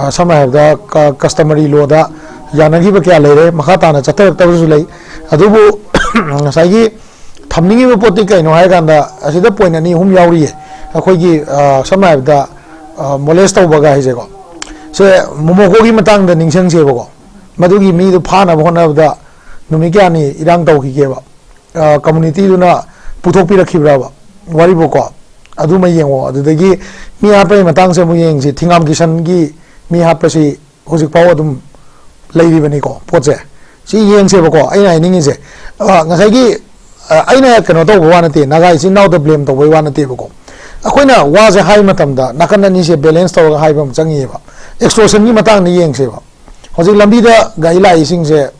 samay da customary law da yanagi ba kya leire makha na chatar tabsu lei adubu ngasai gi thamningi ba poti kai no hai ganda asida point ani hum yauri ye akoi gi samay da molest taw ga hi je ko se momoko gi matang da ningsang se ba ko madugi mi du phana bhona da numi kya ni irang taw ki ke ba community du na puthok pi rakhibra ba wari bo ko adu mai yengo adu dagi mi apai matang se mu yeng si thingam kisan gi mi hapasi hojik paw adum leiri bani ko poche si yeng se ba ko aina ningi se ngasai gi aina kano to wa na te naga si now the blame to wa na te ba ko akoina wa je hai matam da nakan ni se balance to ga hai bam changi ba extortion ni matang ni yeng se ba hojik lambi da gai lai sing se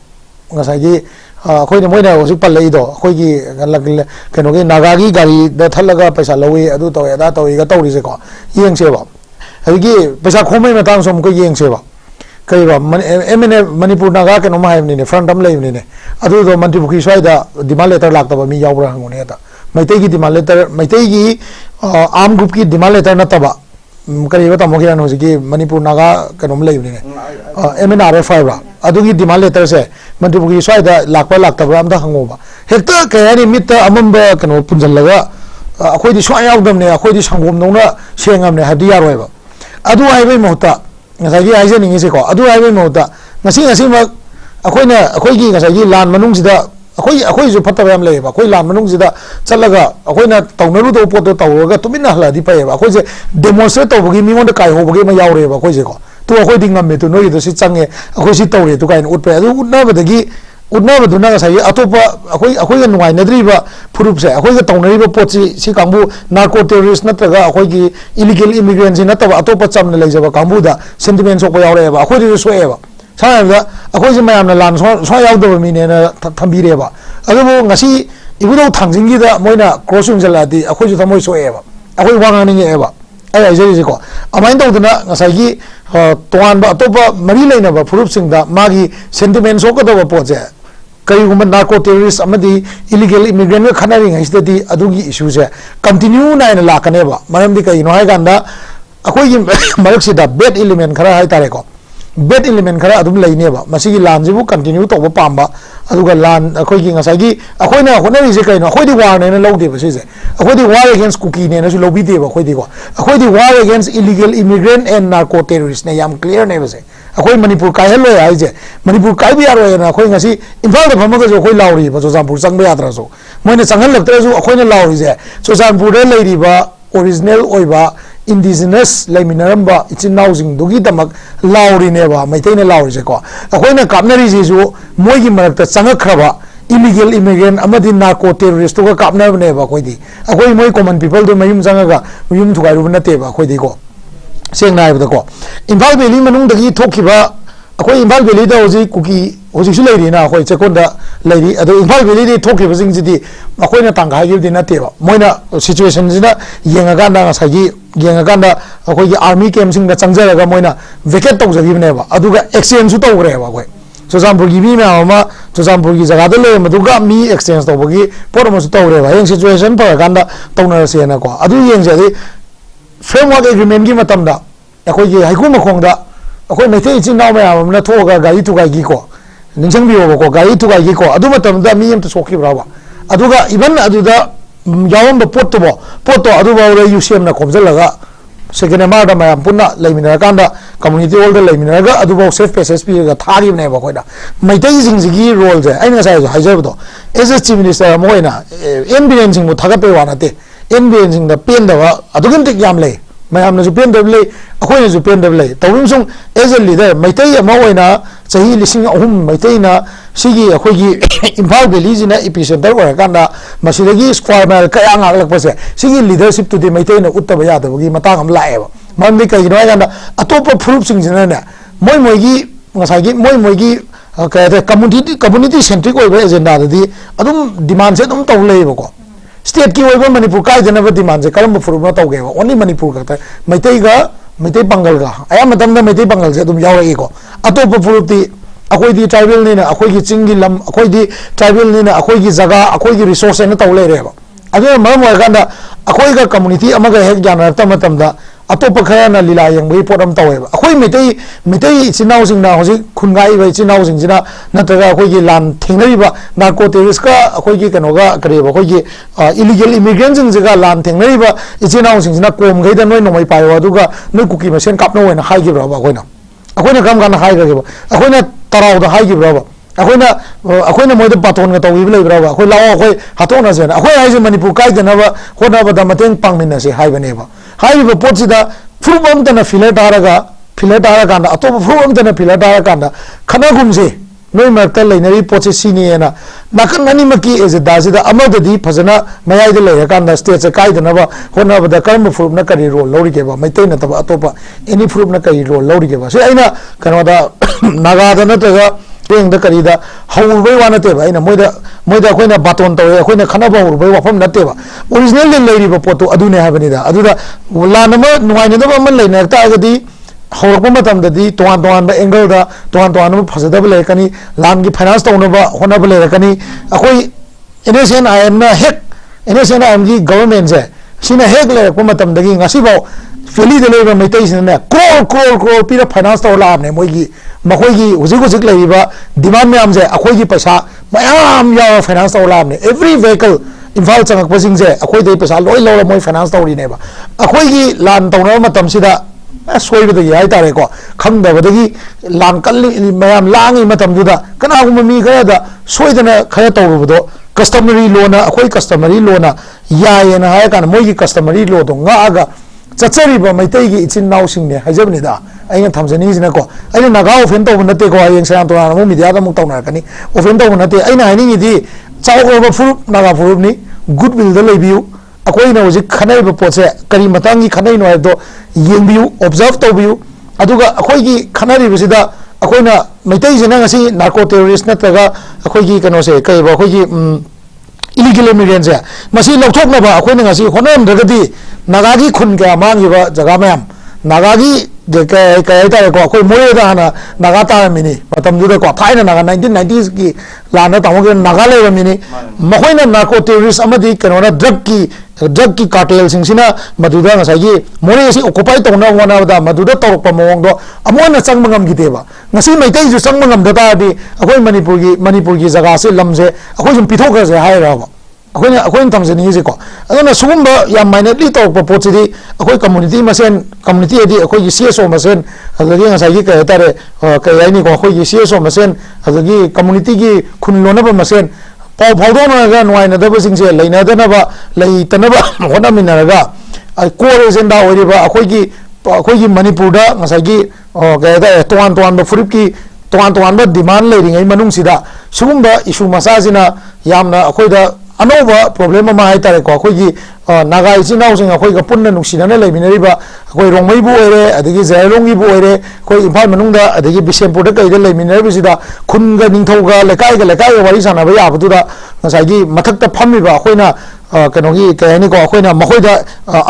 ngasai gi akhoi ne moina hojik pal lei do akhoi gi kano gi naga gi gari da thalaga paisa lowi adu to da to ga to ri se ko yeng se ba hagi paisa khomai matang som ko yeng se ba kai ba MN manipur naga kano ma hai ni ne front am lei ni ne adu do manipur ki swai da demand letter lak ta ba mi yaw bra ngone ta maitai gi demand letter maitai gi arm group ki demand letter na ta ba kari ba ta mo kiran hojiki manipur naga kano ma lei ni ne MNRF5 ra adu gi demand letter se manipur ki swai da lak ta bra am da hango ba hekta kai ni mit amam ba kano punjal laga akhoi di swai yaw dam ne akhoi di sangom nong na sengam ne hadi yaroi ba adu ai bai mohta ngasai gi ai je ningi se ko adu ai bai mohta ngasi ma akhoi gi ngasai gi lan manung sida akhoi ju phatta yam lei ba akhoi lan manung sida chalaga akhoi na tawnaru do pot to tawga tumina hala di pai ba akhoi je demonstrate to bagi mi ngon da kai ho bagi ma yaw re ba akhoi je ko tu akhoi ding ngam me tu noi do si change akhoi si tawre tu kai ut pe adu utna ba dagi utna ba du na ngasai atopa akhoi ga nuai nadri ba furup se akhoi ga tawnari ba pot si kambu narco terrorist natraga akhoi gi illegal immigrants na ta ba atopa chamna leijaba kambu da sentiment sok ba yaw re ba akhoi ri so e ba 사람들 아코지 마야나 란 소야우도 미네나 탐비레바 아고 ngasi 이부도 당진기다 뭐이나 크로싱절라디 아코지 담모이 소에바 아코이 왕하는 에바 아야 이제지고 아마인도드나 ngасai기 또한바 또바 머리 레이나바 프룹싱다 마기 센티멘트 소거도 포제 कईगुम narco terrorist illegal immigrant खनारी अदुगी इशूसे continue नाइन लाकनेबा मरमदी कईनो हाय गांदा अखोई मरक्सिदा बेड एलिमेंट खरा हाय तारेको बेड एलिमेंट खरा अदुम लैनेबा मसिगी लानजिबु कंटिन्यू तोबा पांबा अदुगा लान अखोईगी ngसागी अखोइना होनरिजे कईनो अखोइदी वार नेना लौदेबा सिजे अखोइदी वार अगेंस्ट कुकी नेना सु लौबीदेबा अखोइदी war against illegal immigrant and narco terrorist ने याम क्लियर नेबसे अखोई मणिपुर कायहलो हाइजे मणिपुर कायबि यारोयना अखोई ngasi इम्फाल द फमगा जो अखोई लाउरी बा जोजामपुर चंगबे यात्रा जो मोइने चंगल लक्तरा जो अखोइना लाउरीजे जोजामपुर दे लेरिबा original ओइबा indigenous laiminaramba ichinnausing dugi damak laurineba maitaina laurise ko akoina kapnari jisu moigi marakta changakhraba illegal immigrant amadi narco terrorist to kapna neba koidi akoi moi common people do mayum changaga yum thugai na teba koidi ko sengna ibda ko Imphal Valley manung dagi thokiba akoi Imphal Valley da hoji kuki hoji su leiri na akoi chekonda leiri ado Imphal Valley di thokiba jing jidi akoi na tangga gi di na teba moina situation jina yengaga na sagi yengaga na akoi army camp sing da changjaraga moina vacate tawjagi neba aduga exchange su tawgreba akoi Chuzambur mi ma Chuzambur gi jaga de maduga mi exchange tawbagi pormo su tawreba yeng situation pa ganda tawna se na ko adu yeng je framework agreement gi matamda akoi gi haiku makhongda akoi maithei chin naw ma na thoga gari tu gai gi ko ningsang bi ko gari tu gai gi ko adu matamda mi yam to sokhi brawa aduga even aduda yawam ba pot to adu ba re UCM na khomjalaga second amount ma punna leimina kanda community hall da leimina ga adu ba safe passage pi ga thari ne ba koida maithei jing ji role je aina sai haijab do as a chief minister moina ambulance jing mo thagape wana te ambulance jing da pen da adu gin tik yam le mayam na ju pen da le akoi na ju pen da le tawim sung as a leader maithei ma oina chahi lising ahum maithei na sigi akoi gi Imphal Valley jina epicenter wa kanda masidagi square mile ka yang alak pase sigi leadership to the maithei na uttaba ya da gi matang am lae ba mamni kai no kanda atopa proof sing jina na moi gi ngasai gi moi gi ka community centric oiba agenda da di adum demand se dum taw le ba ko state ki oiba manipur kai jana ba demand se kalam proof na taw ge ba only manipur ka ta maithei bangal ga aya matam da maithei bangal se dum yaw ko atopa proof ti akoi di tribal ni na akoi gi chingi lam akoi di tribal ni na akoi gi jaga akoi gi resource na taw le re ba adu maram wa kanda akoi ga community amaga hek jana ta matam da atopa khara na lila yang bai podam taw ba akoi mitei chinau sing na hoji khungai bai chinau sing jina na ta akoi gi lan thingnari ba narco terrorist ka akoi gi kano ga kare ba akoi gi illegal immigrants jing jaga lan thingnari ba chinau sing jina kom gai da noi nomai pai wa du ga noi kuki ma sen kapno na hai gi ba akoi na kam kan hai ga ba akoi na tarau da hai gi ba akoi na moi da paton ga tawi le ba akoi law akoi hatona sen akoi hai je manipur kai da na ba khona ba da mateng pangmin na se hai ba ne ba hai ba pot sida furubam da na filet araga kanda atop furubam da na filet araga kanda khana gumse noi marta leinari pot se ni na nakan nani maki is da sida amada di phajana mayai da le kanda state se kai da na ba khona ba da karma furub na kari role lori ke ba maitai na ta ba atopa any furub na kari role lori ke ba se aina kano da naga da na ta ga peng da kari da haubai wa na te ba aina moida koina baton tawe koina khana ba haubai wa pham na te ba original le leiri ba poto adu ne ha bani da adu da la na ma nuai ne da ba man le na ta ga di haurak ma tam da di toan ba angle da toan ma phasada ba le kani lan gi finance to no ba hona ba le kani akoi NSN IM na hek NSN IM gi government je sina hek le ko ma tam da gi ngasi ba Feli de le mai tai sin na crore pira finance to la ne moi gi makhoi gi hujik le ba demand me am je akhoi gi paisa mayam ya finance to la ne every vehicle Imphal changak pasing je akhoi dei paisa loi lo moi finance to ri ne ba akhoi gi lan to na matam sida soi ba de ai ta re ko kham da ba de gi lan kal mayam langi matam du da kana gu mi ga da soi da na khaya to bu do customary loan na akhoi customary loan na ya ye na ha kan moi gi customary loan do nga aga chachariba maitai gi ichin naw sing ne hajabni da aina thamjani jina ko aina naga ofen to bunate ko ayeng sayang to na mo media da mu taw na kani ofen to bunate aina haini di chaw ba fu naga fu ni good will da lebiu akoi na hoji khanai ba poche kari matangi khanai no do yengbiu observe to biu aduga akoi gi khanari bisida akoi na maitai jina ngasi narco terrorist na taga akoi gi kano se kai ba akoi gi illegal immigrants ya masi lokthok na ba akoi na ngasi honam dagadi nagagi khun ke amang iba jaga mayam nagagi de kai ta ko koi moye da na naga ta mini patam du ko thaina naga 1990s ki lana ta mo naga le mini makhoi na narco terrorist amadi kanona drug ki cartel sing sina maduda nga sai more si occupy to na wana da maduda torok pa mong do amona chang mangam gi deba ngasi mai tai ju chang mangam da ta di akoi manipur gi jaga se lamje akoi jum pithok ga se hai ra ba akoi thamjani je ko adona sugumba ya minutely to pochidi akoi community edi akoi gi CSO masen adagi ngasai gi ka tare ka yaini ko akoi gi CSO masen adagi community gi khunlona ba masen pau phaudo na ga noi na da ba sing se leina da na ba lei ta na ba hona min na ga core agenda अखोई मणिपुर तोान फुरुप की तोान demand लेरी मनुंग सुगुब issue मसाजिना अनौब problem हाइतारेको अखोई नागा इचिनाउसिंग अखोई पुन्ना नुक्सिनाना लेमिनरिबा अखोई रोंगमईबु ओइरे अदगी जयरोंगीबु ओइरे अखोई इम्फाल मनुंगदा अदगी बिशेमपुरदा कइदा लेमिनरिबिसिदा खुनगा निंगथौगा लेकाइगा वारी सानाबा याबदुदा ngसाइगी मथक्ता फम्मिबा अखोइना कनोगी कयनिको अखोइना मखोइदा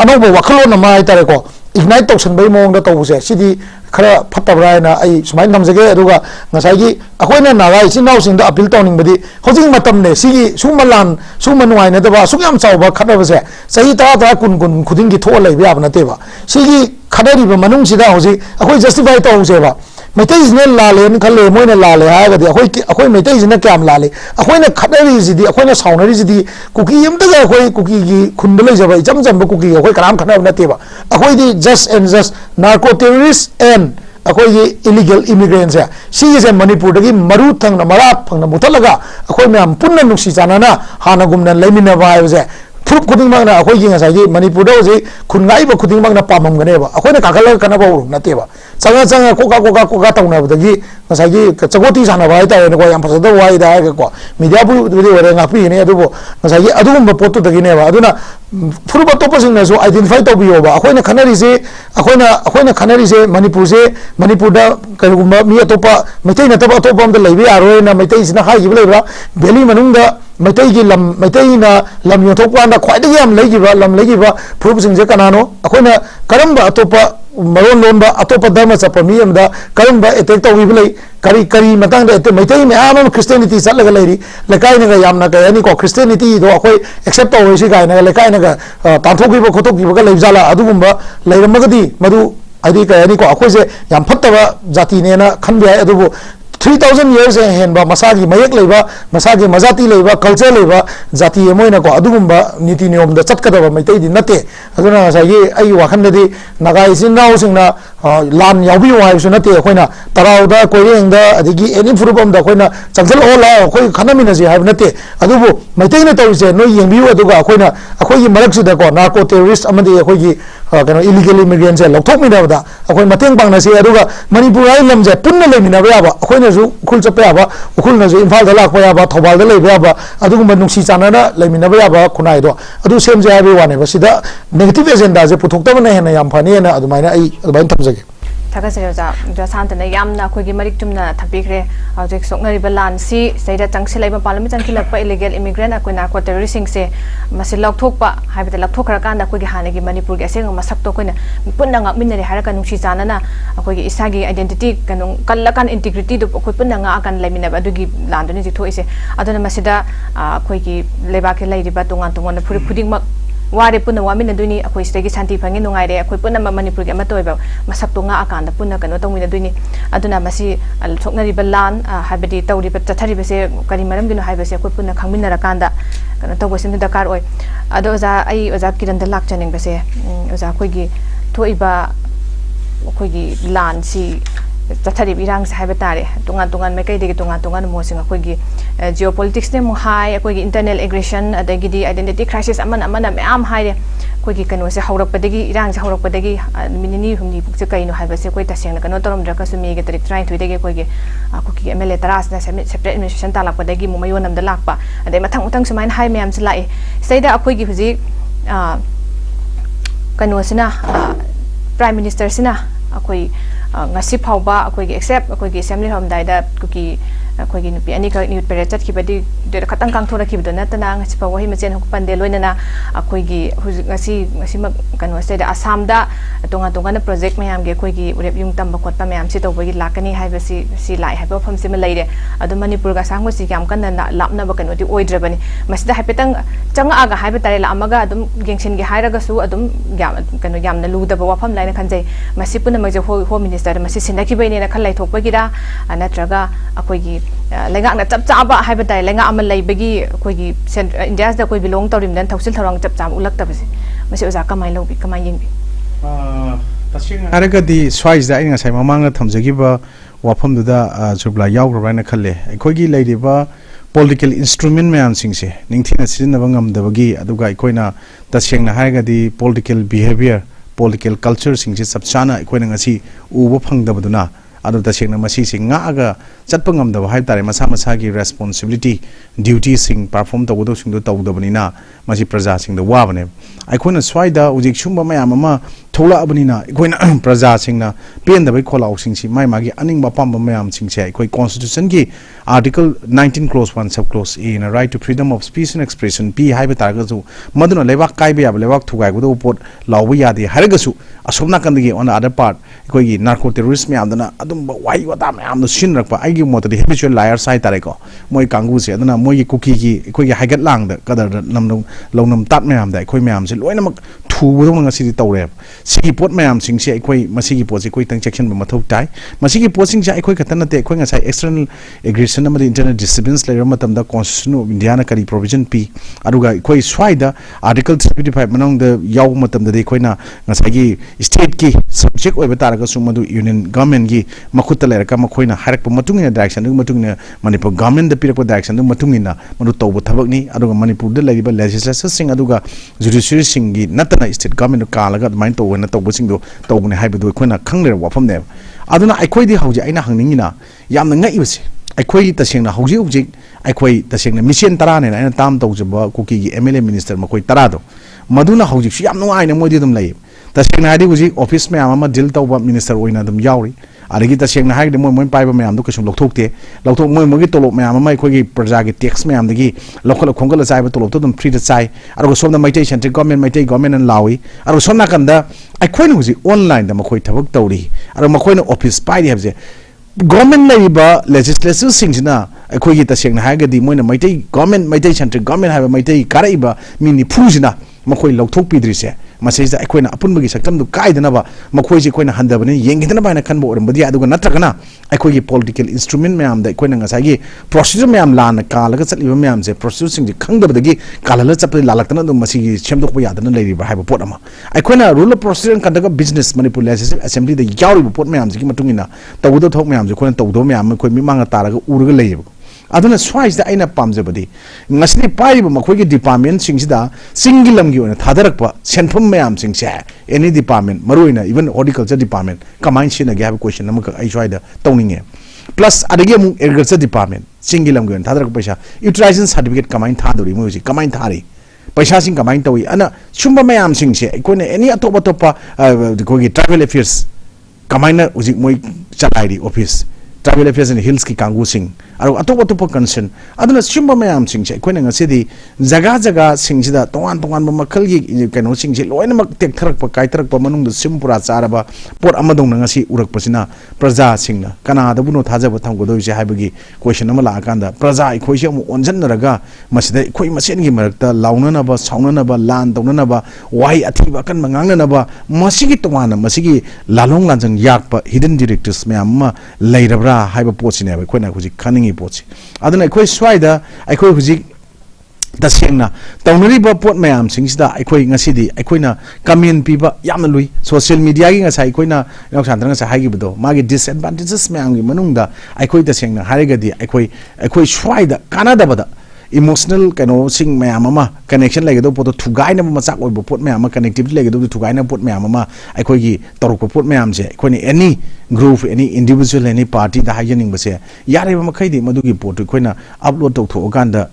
अनौब वखलोन मा हाइतारेको ignite तौसनबई मोंगदा तौबसे सिदी खरा फत्तबरायना आई सुमाइन थमजगे अदुगा ngसाइगी अखोइना Naga इचिनाउसिंगदा appeal तौनिंगबदी housing मतमने सिगी सुमलान सुमनुवाइनदबा सुग्याम चावबा खतबसे सही ता कुन खुदिंगी थो लेबे याब नतेबा सिगी खदरिबा मनुंगसिदा होजि अखोइ जस्टिफाई तौसेबा मैतैजने लाले खले मोइना लाले हागदि अखोइ मैतैजने क्याम लाले अखोइना खदरिजिदि अखोइना साउनरिजिदि कुकी यमदगा अखोइ कुकी की खुंद लेजबा इचम चम कुकी अखोइ कराम खनब नतेबा अखोइदि just and just narco terrorist and अखोइ इलीगल इमिग्रेंट्स है सिगिसे मणिपुर दगी मरु थंगना मरा फंगना मुथलगा अखोइ म्याम पुन्ना नुक्सी चानाना हानागुमना लेमिनबा हाइबसे फुरुप खुदिंगमगना अखोइगी ngसाइगी मणिपुर होजि खुनगाइबा खुदिंगमगना पाममगनेबा अखोइना काखल कनबा नतेबा चंगा कोका तौनबदगी ngसाइगी चगोती सानबा हाइतारे को याम फसदा वाइदा हाइगको मीडिया बुदि वरे ngaपिने अदुबो ngसाइगी अदुगुम पोतु दगिनेबा अदुना फुरुप तोपसिंगनासु आइडेंटिफाई तौबियोबा अखोइना खनरिसे मणिपुरदा कयगुम मी अतोपा मैतै नतबा अतोपा अमदा लेबे यारोयना मैतैसिना हाइगिबा लेबा बेली मनुंगदा मैतैगी मैतैना लम योथोपांदा ख्वाइदगी याम लेगिबा फुरुपसिंगजे कनानो अखोइना करंबा अतोपा मरोन लोनबा अतोपा धर्म चपा मी अमदा करंबा अटैक तौबिबा ले करी मतंग मैतै मैम क्रिस्टियनिटी चलगा लेरी लेकाइनगा यामना कयनी को क्रिस्टियनिटी दो अखोइ एक्सेप्ट तौरिसि गाइनगा लेकाइनगा तांथोकिबा खोथोकिबा लेबजाला अदुगुंबा लेरमगदी मदु आदि कयनी को अखोइसे याम फत्तबा जातिनेना खनबे अदुबो 3000 years हेनबा मसागी मयक लेबा मसागी मजाती लेबा कल्चर लेबा जाति मोइना को अदुगुंबा नीति नियम द चटकदबा मैतैदि नते अदुना सागी आई वाखनदि नागा इसिनाउ सिंगना लान यावबि वाइसु नते अखोइना तराउदा कोइरेंगदा अदिगी एनी फुरुबमदा अखोइना चंगल ओला अखोइ खनमिनसि हाइब नते अदुबु मैतैना तौसे नो येंबिउ अदुगा अखोइना अखोइगी मरक्सिदा को नार्को टेररिस्ट अमदि अखोइगी कनो इलीगल इमिग्रेंट्स लौथोकमिनबदा अखोइ मतेंग पांगनासि अदुगा मणिपुर हाइ लमजे पुन्ना लेमिनबा याबा अखोइना उखुल चपे याबा उखुलनजु इम्फाल लाखपा याबा थौबाल लेबा याबा अदुगुम नुंसी चानना लेमिनबा याबा खुनाइदो अदु सेमजे हाबे वानेबा सिदा नेगेटिव एजेंडा जे पुथोक्तबना हेना याम फानिना अदुमाइना आई अदुबाइन थमजगे थागसे शांतना यामना अखोइगी मरिक तुमना थपिख्रे हौजिक सोकनरिबा लानसी सैदा चंगसिलाइबा पार्लियामेंट चंखिलकपा इलीगल इमिग्रेंट अखोइ नार्को टेररिस्ट सिंगसे मसे लौथोकपा हाइबते लौथोखरकांदा अखोइगी हानेगी मणिपुरगी असेंग मसक्तो अखोइना पुन्ना ngakminari haraka nungsi chanana अखोइगी इसागी आइडेंटिटी कनु कल्लकान इंटीग्रिटी दु अखोइ पुन्ना ngakan laiminaba adugi landuni जिथोइसे अदुना मसिदा अखोइगी लेबाके लैरिबा तोंगान तोंगान फुरि फुदिंगमक वारे पुन्ना वामिन दुनी अखोइ सिदगी शांति फंगे नुंगाइरे अखोइ पुन्ना मणिपुर के अमतोइबा मसक्तो nga akanda पुन्ना कनो तोंगिना दुनी अदुना मसी सोकनरिबा लान हाइबदी तौरिबा चथरिबसे करि मरमगिनो हाइबसे अखोइ पुन्ना खंगमिनरकांदा कनो तौबसिन दरकार ओइ अदो ओजा आई ओजा किरन द लाक्चनिंगबसे ओजा अखोइगी थोइबा अखोइगी लान सी चथरिब इरांग से हाइबा तारे तोंगान मैकैदेगी तोंगान मोसिंग अखोइगी जियोपॉलिटिक्स ने मुहाई अखोइगी इंटरनल एग्रेशन अदगिदी आइडेंटिटी क्राइसिस अमन मैम हाइरे अखोइगी कनो से हौरकपदगी इरांग से हौरकपदगी मिनिनी हुमनी पुक्से कइनो हाइबसे कोइ तसेंग कनो तोरमद्रकसु मेगे तरिक 32 अखोइगी अखोइगी एमएलए तरासना सेपरेट एडमिनिस्ट्रेशन तालाकपदगी मुमयोनमदा लाकपा अदे मथंग सुमाइन हाइ मैम से लाए सैदा अखोइगी हुजि कनो सिना प्राइम मिनिस्टर सिना अखोइ ngasi phauba akhoi accept akhoi gi assembly hom dai da kuki akhoi gi nupi ani ka न्यूट पेरे चट की बदी de khatang kang thora ki bidona तना ngasi phawa hi machen hok pande loina akhoi gi ngasi mak kanu se da assam da tonga na project mayam ge akhoi gi rep yung tam ba khot pa mayam si tawba gi lakani hai ba si lai hai ba pham si ma leire adu manipur ga sang si kyam kan na lapna ba kanu ti oidrebani masida haipetang changa aga hai ba tare la amaga adum gengsin gi haira ga su adum kanu yam na lu da ba wafam laina khanjai masi puna ma je ho minister masi sinaki bai ne na khalai thokpa gira anatraga akhoi gi lenga na chap chaba hai ba tare lenga amal lai bagi akhoi gi india da koi belong tawrim dan thausil thorang chap cham ulak ta basi masi oza kamai lobi kamai yeng tasing araga di swais da inga sai mamang na thamjagi ba wafam da Surbala yaw ro na khalle akhoi gi leiri ba political instrument मैम सिंगसे निंगथेना सिजनबा ngamdabagi aduga ikoina tasengna haigadi political behavior political culture singse sabchana ikoina ngasi uba phangdabaduna adu tasengna masi singa aga chatpa ngamdaba hai tare masa masa gi responsibility duty sing perform tawdo singdo tawdabanina masi praja singda wabane ikoina swaida ujik shumba mayam ama thola abanina ikoina praja singna pendabai kholau singsi mai magi aning ba pamba mayam singse ikoi constitution gi article 19 clause 1 sub clause a in a right to freedom of speech and expression p haiba targasu maduna lewak kaiba yab lewak thugai gudo pot lawbu yadi haragasu asomna kandigi on the other part ikoi gi narco terrorist mayam dana adum wai wada mayam no sinrakpa aigi motadi habitual liar sai tare ko moi kangu se aduna moi gi cookie gi ikoi gi haigat lang da kadar namnam longnam tat mayam da ikoi mayam se loina mak thubu ngasi di tawre sigi pot mayam singse ikoi masigi pot ikoi tang section ba mathok tai masigi pot singse ikoi katana te ikoi ngasai external aggression internal disturbance layer matamda constitution of India na kari provision p aduga koi swaida article 355 manong the yaw matamda de koina ngasagi state ki subject oiba taraga sumadu union government gi makhuta layer ka makoina harak pa matungina direction du matungina manipur government da pirak pa direction du matungina manu tawbu thabak ni aduga manipur da lariba legislature sing aduga judiciary sing gi natana state government ka laga main to na tawbu sing do tawbune haibadu koina khangler wafam ne aduna aikoi di hauji aina hangningina yamna ngai ibse aikoi tasengna hauji hauji aikoi tasengna mission tara ne na tam tawjaba kuki gi MLA minister makoi tara do maduna hauji su yam nuai na moi dum lai tasengna hadi hauji office me ama deal tawba minister oina dum yauri adagi tasengna haide moi paiba me am do kesum lokthokte lokthok moi mogi tolok me ama mai khoi gi praja gi tax me am dagi lokhol khongol chai ba tolok to dum free to chai aro somna maitai central government and lawi aro somna kanda aikoi no hauji online da makoi thabak tawri aro makoi no office pai di habje government laiba legislature singsina akhoi gi tasengna haigadi moina maitai government maitai central government haiba maitai karaiba mini phusina makhoi lokthok pidrise masajda akoina apunbagi sakam du kaidana ba makhoi ji koina handabani yengidana ba na khanbo orambadi aduga natragana akoi gi political instrument mayam da koina ngasai gi procedure mayam lana kalaga chatliba mayam je procedure sing ji khangdabadagi kalala chapli lalaktana dum masi gi semdokpa yadana leiriba haiba pot ama akoina rule of procedure kandaga business manipur legislative assembly da yauri pot mayam ji matungina tawdo thok mayam ji koina tawdo mayam koi mimanga taraga uruga leiba aduna swais da aina pamjabadi ngasni paiba makhoi gi department singsida singilam gi ona thadarakpa senfam mayam singse any department maruina even horticulture department kamain sina gi have question namaka ai swaida tawninge plus adagi mu agriculture department singilam gi ona thadarak paisa utilization certificate kamain thadori mu ji kamain thari paisa sing kamain tawi ana chumba mayam singse koina any atopa topa ko gi travel affairs kamaina uji moi chalairi office travel affairs and hills ki kangu sing aro atop atop concern aduna simba mayam sing che koina ngasidi jaga jaga sing sida tongan tongan ba makhal gi kano sing che loina mak tek tharak pa kai tharak pa manung da simpura charaba pot amadong ngasi urak pasina praja singna kana da buno thaja ba thang godoi che haibagi question ama la akanda praja ikhoi se mu onjan naraga masida ikhoi masen gi marakta launa na ba sauna na ba lan tawna na ba wai athiba kan mangang na ba masigi tongana masigi lalong lanjang yak pa hidden directors me amma leirabra haiba pochine ba koina huji khaning pochi aduna khoi swaida khoi huji tasengna tawnari ba pot mayam singsida khoi ngasidi khoina comment piba yamna lui social media gi ngasai khoina nok sandrang sa hagi bdo magi disadvantages mayam gi manungda khoi tasengna harigadi khoi swaida kanada bada emotional kano sing mayam ama connection lagi do poto thugai na ma chak oi bo pot mayam connectivity lagi do thugai na pot mayam ama khoi gi torok pot mayam je khoi ni any group any individual any party da hajening base yare ma khai di madu gi pot khoina upload tok tho ganda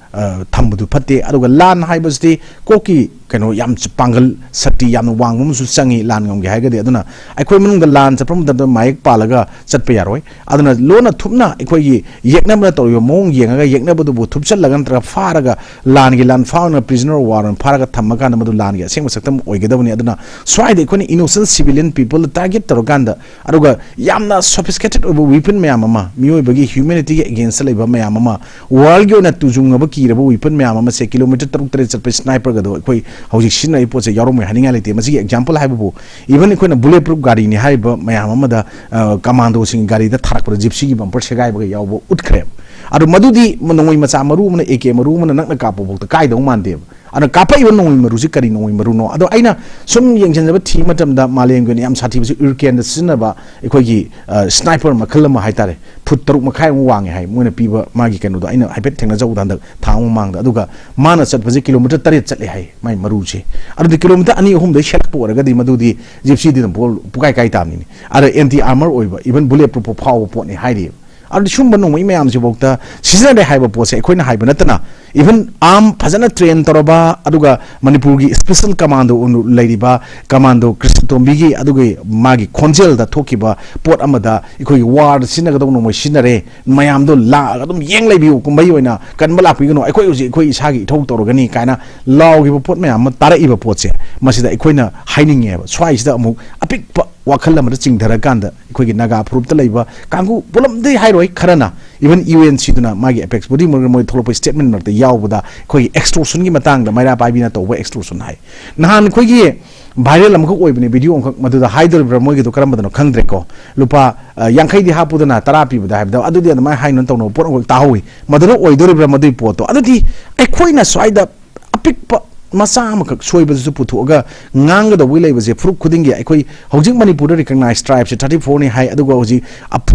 thambu du phatte aduga lan haibasti koki kano yam pangal sakti yam wang mum su changi lan ngam gi haigadi aduna khoi manung da lan chapram da mic palaga chatpe yaroi aduna lona thupna khoi gi yekna ma to yo mong yenga yekna bu du thupchal lagan tra faraga lan gi lan fauna prisoner warrant faraga thamaga na madu lan gi seng saktam oigedabani aduna swai de khoni innocent civilian people target taroganda aduga yamna sophisticated over weapon mayam ama mioi bagi humanity against laiba mayam ama world gi na tujung ba ki rabo weapon mayam ama se kilometer 3 chatpe sniper ga do khoi hauji sina ipo se yarom haninga lete masi example haibu even khoi na bulletproof gari ni haiba mayam ama da commando sing gari da tharak pro gypsy gi bumper segai ba yawo utkre adu madudi nongoi macha maru mana eke maru mana nakna kapo bokta kai dong mande ana kapai won nongoi maru si kari nongoi maru no ado aina sum yengchen ba thi matam da maleng gni am sathi bi urken da sinna ba ekoi gi sniper makhal ma haitare phut taruk makhai wange hai moina piba magi kanu da aina haipet thengna jau dan da thang mang da aduga mana chat baje kilometer 3 chatle hai mai maru che adu kilometer ani hum da shak por ga di madudi gypsy di bol pukai kai tam ni ada anti armor oiba even bullet proof power pot ni haidi adu shumba no mai am ji bokta season de haiba po se khoina haiba natana even arm phajana train toroba aduga manipur gi special commando unu leiriba commando kristotombi gi aduga magi khonjel da thokiba pot amada ikoi war sinaga dong no moi sinare mayam do la adum yeng leibi kumbai oina kanbala pi gno ikoi uji ikoi isagi thok torogani kaina law gi pot mayam tara iba pot se masida ikoina haininge swai sida amu apik wakhal amada chingdara kanda ikoi gi naga proof ta leiba kangu pulam de hairoi kharana even UN siduna magi apex body moi tholopo statement mar yaubda khoi extortion gi matang da maira pai bina toba extortion hai nahan khoi gi viral am khok oibni video am khok madu da haidor bra moi gi to karam badano khangdre ko lupa yankhai di hapudana tara pi bada habda adu di mai hai non tawno por ngol tahui madu oidor bra madu poto adu di ai khoi na swaida apik masa amakak soiba su puthoga nganga da wilai baje fruit khudingi aikoi hojing manipur recognize tribes 34 ni hai aduga hoji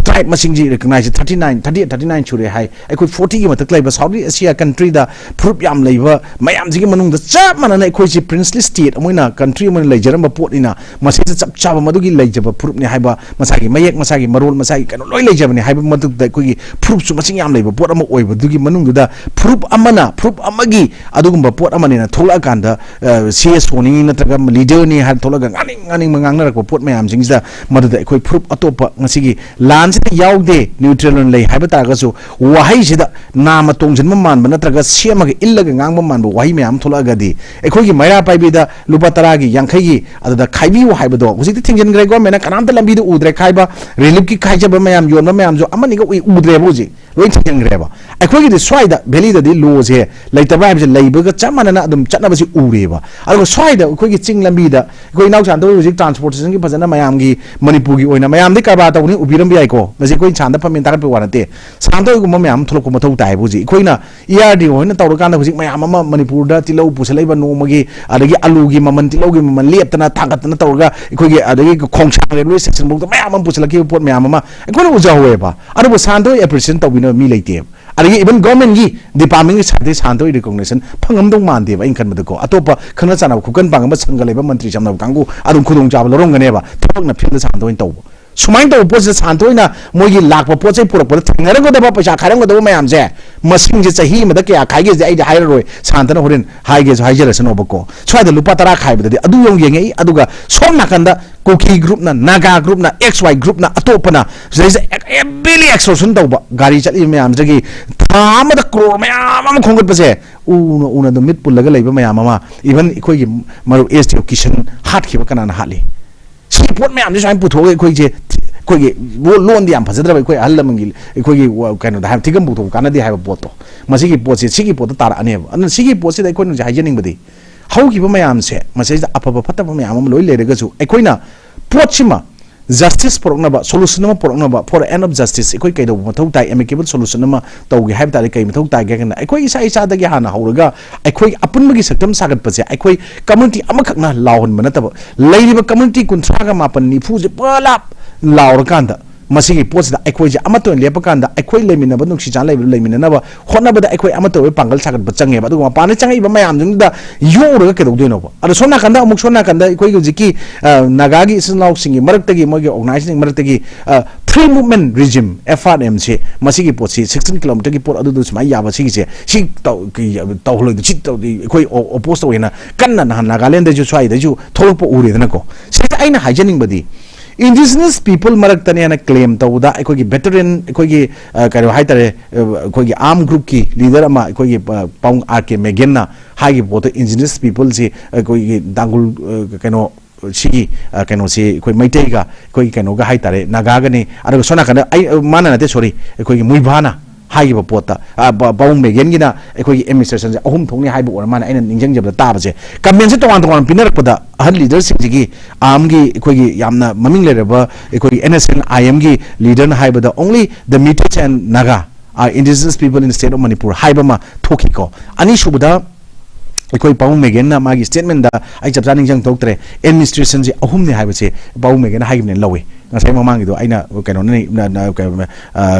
tribe masing ji recognize 39 chure hai aikoi 40 gi matak laiba Saudi Asia country da fruit yam laiba mayam ji gi manung da chap manana aikoi ji princely state amoina country mon laijaram ba pot ina masai chap chap madugi laijaba fruit ni haiba masagi mayek masagi marol masagi kano loi laijaba ni haiba matuk da aikoi fruit su masing yam laiba pot ama oiba dugi manung da fruit amagi adugumba pot amani na thola kanda CS warning natraga leader ni har tholaga ngani mangangna rakpo pot mayam jingda maduda ekoi proof atopa ngasigi lan sida yaude neutral lei haiba taga su wahai sida nama tongjanma manba natraga semaga illaga ngangba manba wahi mayam tholaga di ekoi gi maira paibida lupa taragi yankhai gi adada khaibi wa haiba do hujik thingjan grai government kanamta lambi du udre khaiba relief ki khaijaba mayam yonba mayam jo amani ga udre boji loi thingjan grai ba ekoi gi swaida valley da di lo je laitaba habje leibaga chamana adum chatna basi ureba ago swaida khoi gi ching lambi da khoi nau chan do hujik transportation gi phajana mayam gi manipur gi oina mayam de karba tawni ubiram bi ai ko masi khoi chanda phamin tagat pe warate santo gum mayam tholo ko mathau tai buji khoi na ERDO hoina tawra kan hujik mayam ama manipur da tilau pusalaiba no magi adagi alu gi maman tilau gi maman leptana thagatna tawga khoi gi adagi khongsang railway station bok mayam am pusalaki pot mayam ama khoi na uja hoeba adu santo appreciation tawina mi leite adagi even government gi department gi sade santo recognition phangam dong mande ba inkan madako atopa khana chana khukan bangam sangaleba mantri chamna kangu adum khudong jab lorong ganeba thapakna field santo in tawbo sumain to post santo ina mogi lakpa pochai pura pura thingarang da ba paisa kharang da mayam je masing je chahi mada kya khaige je ai da hairoi santana horen haige je haijeration obako swada lupa tara khaiba de adu yong yengei aduga som nakanda koki group na naga group na xy group na atopana je billy extortion tawba gari chali mayam jagi thama da crore mayam am khongat pase una da mit pulaga leiba mayam ama even ikoi gi maru STO kitchen hat khiba kana na hali pot mayam just I'm put away quick quick loan the ambassador quick alamangi quick kind of have taken book Canada have a bottle masiki pots siki pot tar ane and siki pots I couldn't hygienic body how give mayam say message apa pata mayam loy legasu equina pochima justice pornaba solution pornaba for end of justice ekoi kaido mathau tai amicable solution ma tawgi haib tari kai mathau tai ga na ekoi isa da gi hana hauraga ekoi apunmagi saktam sagat pase ekoi community amakhakna lawon manataba leiriba community kunthra ga mapan nifu je palap lawr kanda masigi post da ekoi je amato lepakanda ekoi lemina ba nungsi chan lemina na ba khona ba da ekoi amato pangal sagat ba change ba du ma pane change ba mayam jung da yoro ke do no ba ada sona kanda amuk sona kanda ekoi gi jiki nagagi sinlaw singi maraktagi mogi organizing maraktagi free movement regime FRM se masigi pot si 16 km gi pot adu du smai ya ba sigi se si taw holo di chit taw di ekoi opposed wena kanna na Nagaland da ju swai da ju tholopo ure da ko se aina hygienic badi indigenous people maraktani ana claim tawda ekoi veteran ekoi karo haitare ekoi arm group ki leader ama ekoi paung RK Megenna hagi boto indigenous people si ekoi dangul kano sigi kano si ekoi maitega ekoi kano ga haitare naga gani ara sona kana ai mana na te sorry ekoi muibana hagi ba pota paung Megen gina ekoi administration ahum thongni haibu or mana aina ningjang jabda tabaje kamen se tawang tawang pinarakpada ahal leaders sigi amgi ekoi yamna maming lereba ekoi NSN IM gi leader na haibada only the Metis and Naga indigenous people in the state of Manipur haibama thokiko ani subada ekoi pau megen na magi statement da ai chapcha ningjang toktre administration ji ahum ne haiba che pau megen haibne lawe ngasai mamang do aina keno ni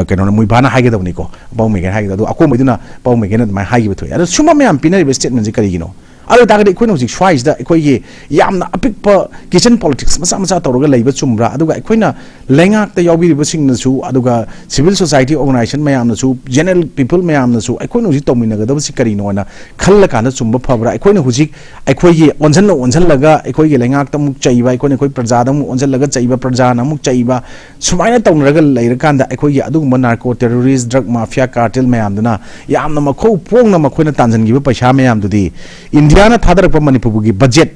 keno mui bana haige da ni ko pau megen haige da ako meduna pau megen mai haige thoi ada suma me am pinari statement ji kari gino alo ta ga ekoi no ji choice da ekoi ye yamna apik pa kitchen politics masa masa tawra leiba chumra aduga ekoi na lenga ta yobi bi sing na su aduga civil society organization mayam na su general people mayam na su ekoi no ji tomina ga da si kari no na khalla kana chumba phabra ekoi na huji ekoi ye onjan laga ekoi ge lenga ta muk chaiba ekoi na ekoi praja da mu onjan laga chaiba praja na muk chaiba sumaina tawna ga leira kanda ekoi ye aduga narco terrorist drug mafia cartel mayam dana yamna makho pong na makoi na tanjan gi ba paisa mayam dudi India na thadar pa Manipur gi budget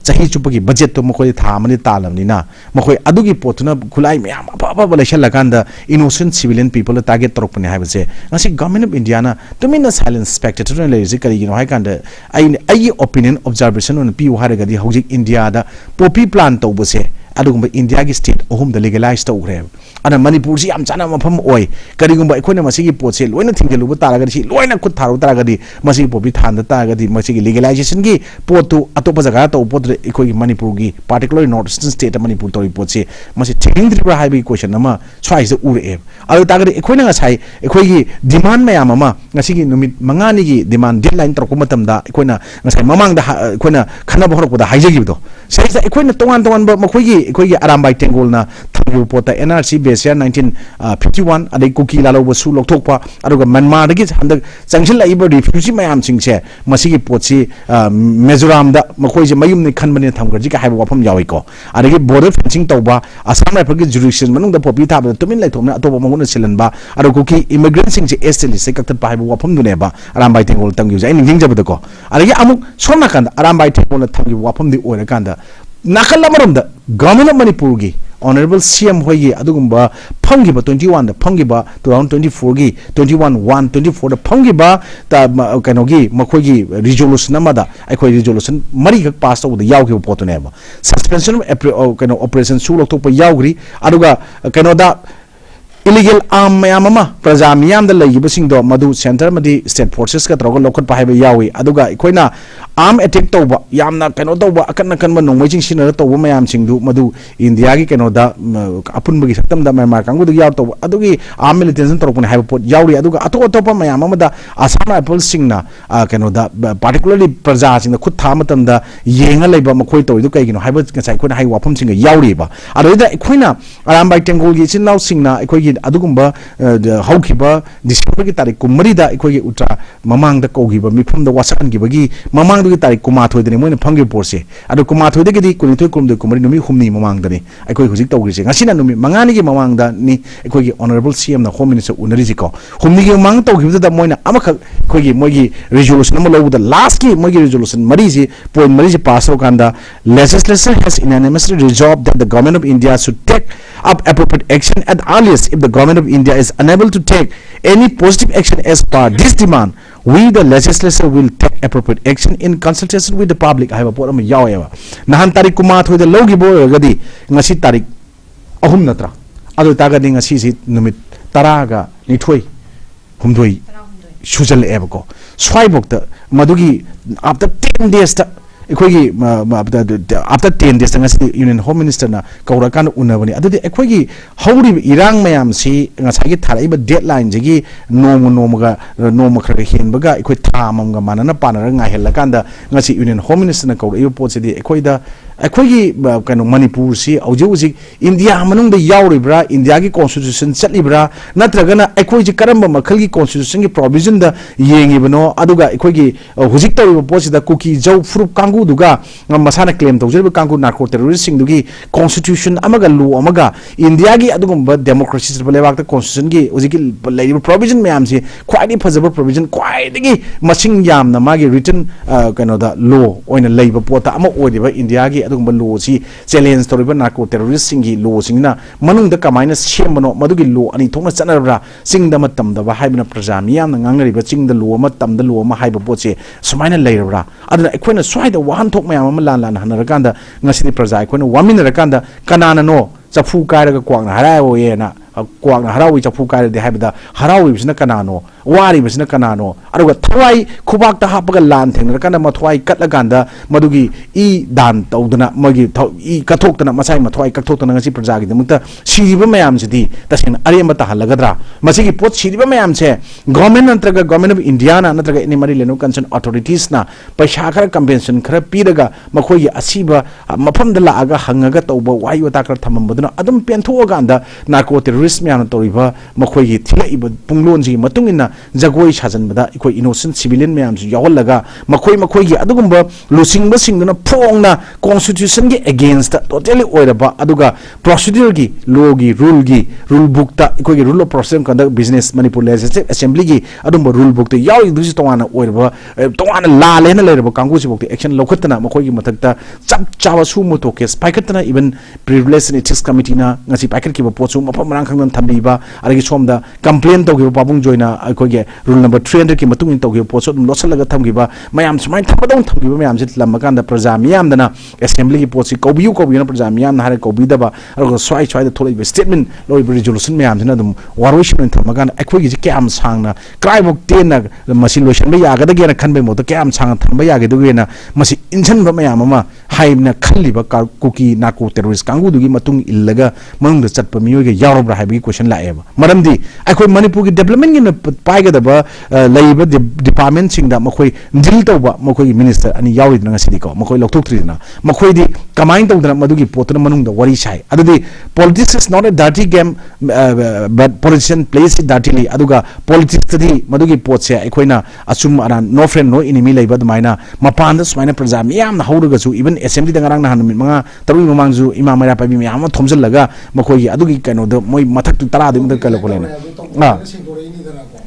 chahi chupa gi budget to makoi tha mani talam ni na makoi adu gi potuna khulai mayam apa balation laganda innocent civilian people target torok pani haiba se ngasi government of India na tumina silent spectator le ri kari gi no hai kanda ai opinion observation on pi hare ga di hojik India da poppy plant to bose adugumba India gi state ohum da legalize to gre ana Manipur si am chana mafam oi karigumba ekhoina masigi potse loina thingelu bu taraga si loina khut tharu taraga di masigi popi than da taraga di masigi legalization gi potu atopa jaga to pot ekoi Manipur gi particularly northeastern state Manipur to potse masi thingdri hai bi question nama choice ure e alu taraga ekhoina ngasai ekoi gi demand mayam ama ngasigi numit mangani gi demand deadline tor ko matam da ekhoina ngasai mamang da ekhoina khana bahor ko da haijagi do sai ekhoina tongan ba makoi gi arambai tengol na thabu pota NRC base 1951 adai kuki lalo wasu lokthokpa aduga Myanmar dagi handak changsil laiba refugee mayam singche masigi potsi Mizoram da makoi je mayum ni khanbane thamgarji ka haiba wafam yawi ko adagi border fencing tawba Assam rifle gi jurisdiction manung da popi thaba tumin lai thomna atoba manguna silanba adu kuki immigrant singche esteli se kaktat pa haiba wafam dune ba arambai tengol tangyu jai ning jabda ko adagi amuk somna kanda arambai tengol thamgi wafam di ora kanda nakalla maramda government of Manipur gi Honorable CM Hoye adugumba Pangiba 21 the Pangiba 2024 gi 21 24 the Pangiba ta kanogi makogi resolution namada aikoi resolution mari gak pass to the yawgi potoneba suspension of kano operation sulok to pa yawgri aduga kanoda illegal arm mayamama praja miyam da lagi basing do madu center madi state forces ka trogo lokot pa haiba yawi aduga ikoina arm attack tawba yamna kano tawba akan kan manong mai jing sinara tawba mayam singdu madu India gi kano da apun bagi saktam da Myanmar kangu da yaw tawba adugi arm militation trogo ne haiba pot yawi aduga ato pa mayamama da Assam rifle singna kano da particularly praja singna khut tha matam da yenga leiba makoi tawi du kai gino haiba ngasai khona hai wafam singa yawi ba aduda ikoina arambai tengol gi sinau singna ikoi adugumba haukiba December ki tarik kumari da ikoi utra mamang da kogiba mifam da wasan gi bagi mamang du tarik kuma thoi dene moina phangi porse adu kuma thoi de gi kuni thoi kum de kumari numi humni mamang da ni ikoi hujik tawgi se ngasina numi mangani gi mamang da ni ikoi gi honorable CM na home minister unari ji ko humni gi mang tawgi da moina amakha ikoi gi mogi resolution am lo da last ki mogi resolution mari ji point mari ji pass ro kanda legislature has unanimously resolved that the government of India should take up appropriate action at earliest if the government of India is unable to take any positive action as per this demand. We the legislature will take appropriate action in consultation with the public. I have a point of yawa nahan tarik kuma thoi the logi bo gadi ngasi tarik ahum natra adu taga ding ngasi si numit taraga ni thoi humdoi sujal ebako swai bokta madugi after 10 days ta ekhogi after 10 days ngasi union home minister na kaurakan unabani adudi ekhogi hauri irang mayam si ngasagi tharaiba deadline jigi noma khara henbaga ekhoi thamam ga manana panara nga helakanda ngasi union home minister na kaura potse di ekhoida ekhogi kanu Manipur si auji India manung da yauribra India gi constitution chatlibra natragana ekhoi ji karamba makhal gi constitution gi provision da yengibano aduga ekhogi hujik tawi potse da kuki jau frup kangu duga masana claim tawjirba kangu narco terrorist sing dugi constitution amaga law amaga India gi adugumba democracy lebak da constitution gi hujik laiba provision mayam si khwaidi phajaba provision khwaidi masing yamna magi written kanu da law oina leiba pota ama oidiba India gi adugumba law si challenge toriba narco terrorist singi law singna manung da kamaina sembano madugi law ani thongna chanarabra singda matam da ba haibna praja miyamna ngangnariba singda law matam da law ma haiba potse sumaina leirabra aduna ekhoina swaida wahan thok mayam ama lan hanarakanda ngasidi praja ekhoina waminrakanda kanana no chafu kairaga kwangna harayo yena kwang harawi chapu kai de haibda harawi bisna kanano wari bisna kanano aruga thwai khubak ta hapaga lan thengna kana mathwai katla ganda madugi I dan tawdana magi I kathoktana masai mathwai kathoktana ngasi praja gi demukta siriba mayam sidi tasena ariyamba ta halagadra masigi pot siriba mayam che government antraga government of India na natraga any mari lenu concern authorities na paisa khara compensation khara piraga makhoi asiba mafam da laaga hangaga tawba wayu ta khara thamambaduna adum pentho ganda narco terrorist myam toriba makhoi gi thila iba punglon ji matungina jagoi sajanbada ikoi innocent civilian myam ju yawalaga makhoi gi adugumba losingba singduna phongna constitution gi against totally oiraba aduga procedure gi law gi rule book ta ikoi gi rule of process conduct business manipur legislative assembly gi adumba rule book ta yawi dusi tongana oiraba tongana la lena leraba kangu si book action lokhatna makhoi gi mathakta chap chawa su mo to case paikatna even privilege and ethics committee na ngasi paikat ki pochu mapam rang khang thambiba arigi somda complaint to gi babung joina ikoi gi rule number 300 ki matung in to gi pochu dum losalaga thamgiba mayam sumai thabadong thamgiba mayam sit lamakanda praja miyam dana assembly ki pochi kobiu na praja miyam na hare kobidaba argo swai da tholai statement loi resolution miyam dana dum warwishin thamaganda ikoi gi kyam sangna cry book ten na machine lotion ba yaga da gena khanbe mo to kyam sang thamba yage du gena masi injan ba mayam ama haibna khalliba kuki nako terrorist kangu dugi matung illaga mangda chatpa miyoge yarobra haibi question la eba maramdi akoi manipur gi development gi paiga da ba laiba department singda makoi deal tawba makoi minister ani yawi na ngasidi ko makoi lokthok trina makoi di kamain tawdana madugi potuna manung da wari sai adudi politics is not a dirty game but politician plays it dirtily aduga politics tadi madugi potse akoina asum aran no friend no enemy laiba dumaina mapanda sumaina praja miyam na hauruga su even assembly da ngarang na hanmi manga taru mamangju imam mara pabi miyam thomjal laga makoi adugi kaino do moi mathak tu tara de kala kolena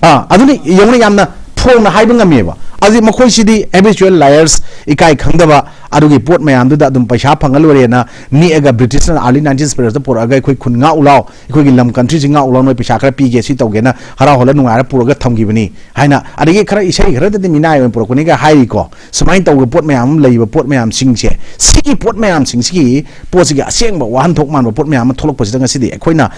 aduni yongna yamna phona haiba ngameba aji makoi sidi habitual liars ikai khangdaba adugi pot mayam du da dum paisa phangal warena ni aga british na early 19th period da por aga khoi khunga ulao khoi gi lam country jinga ulao noi paisa khara pige si tawgena hara hola nunga ra puraga thamgibani haina adigi khara isai khara de minai wen porokoni ga hai ko sumain tawga pot mayam leiba pot mayam singche si pot mayam singsi pot gi aseng ba wan thok man pot mayam tholok pasida nga sidi khoina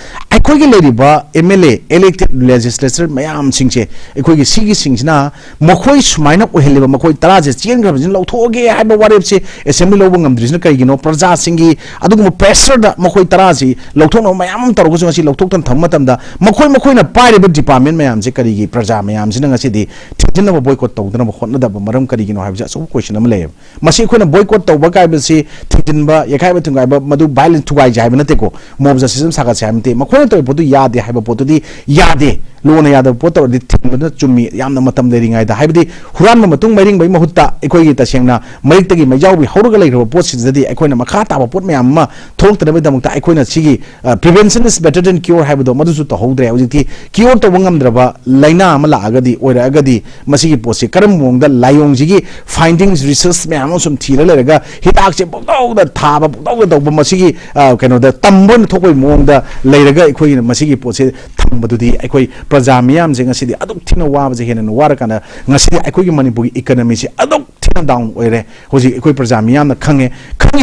khoi gi leriba MLA elected legislature mayam singche khoi gi sigi singsina makhoi sumaina oheliba makhoi tara je chen gra jin lauthoge haiba warepse assembly lobo ngamdrisna kaigino praja singi adugum pressure da makhoi taraji lauthokno mayam tarogo ngasi lauthoktan thammatamda makhoi na pairiba department mayam je karigi praja mayam jina ngasi di thijinna boycott tawdana hotna da maram karigino haibja so question am lay masi khoina boycott tawba kaiba si thijinba yakaiba thungaiba madu violent thugai jaiba nateko mob system saga chamte makhoi to podu yade haiba podu di yade lona yada poto di thingna chumi yamna matam deringai da haibdi huran matung mairing bai mahutta ekoi gi tasengna maik tagi maijau bi hauruga lai ro pot sidadi ekoina makha ta ba pot me amma thok tana be damukta ekoina sigi prevention is better than cure haibdo madusu to houdre hojiti cure to bangam draba laina amala agadi oira agadi masigi posi karam mongda layong jigi findings research me am sum thira leraga hitak che bokdau da thaba bokdau da ba masigi keno da tambon thokoi mongda leiraga ekoina masigi posi thambadudi ekoi praja miyam je ngasi di aduk thina wa je hena war kana ngasi ekoi gi manipur gi economy se aduk thina down oire hoji ekoi praja miyam na khange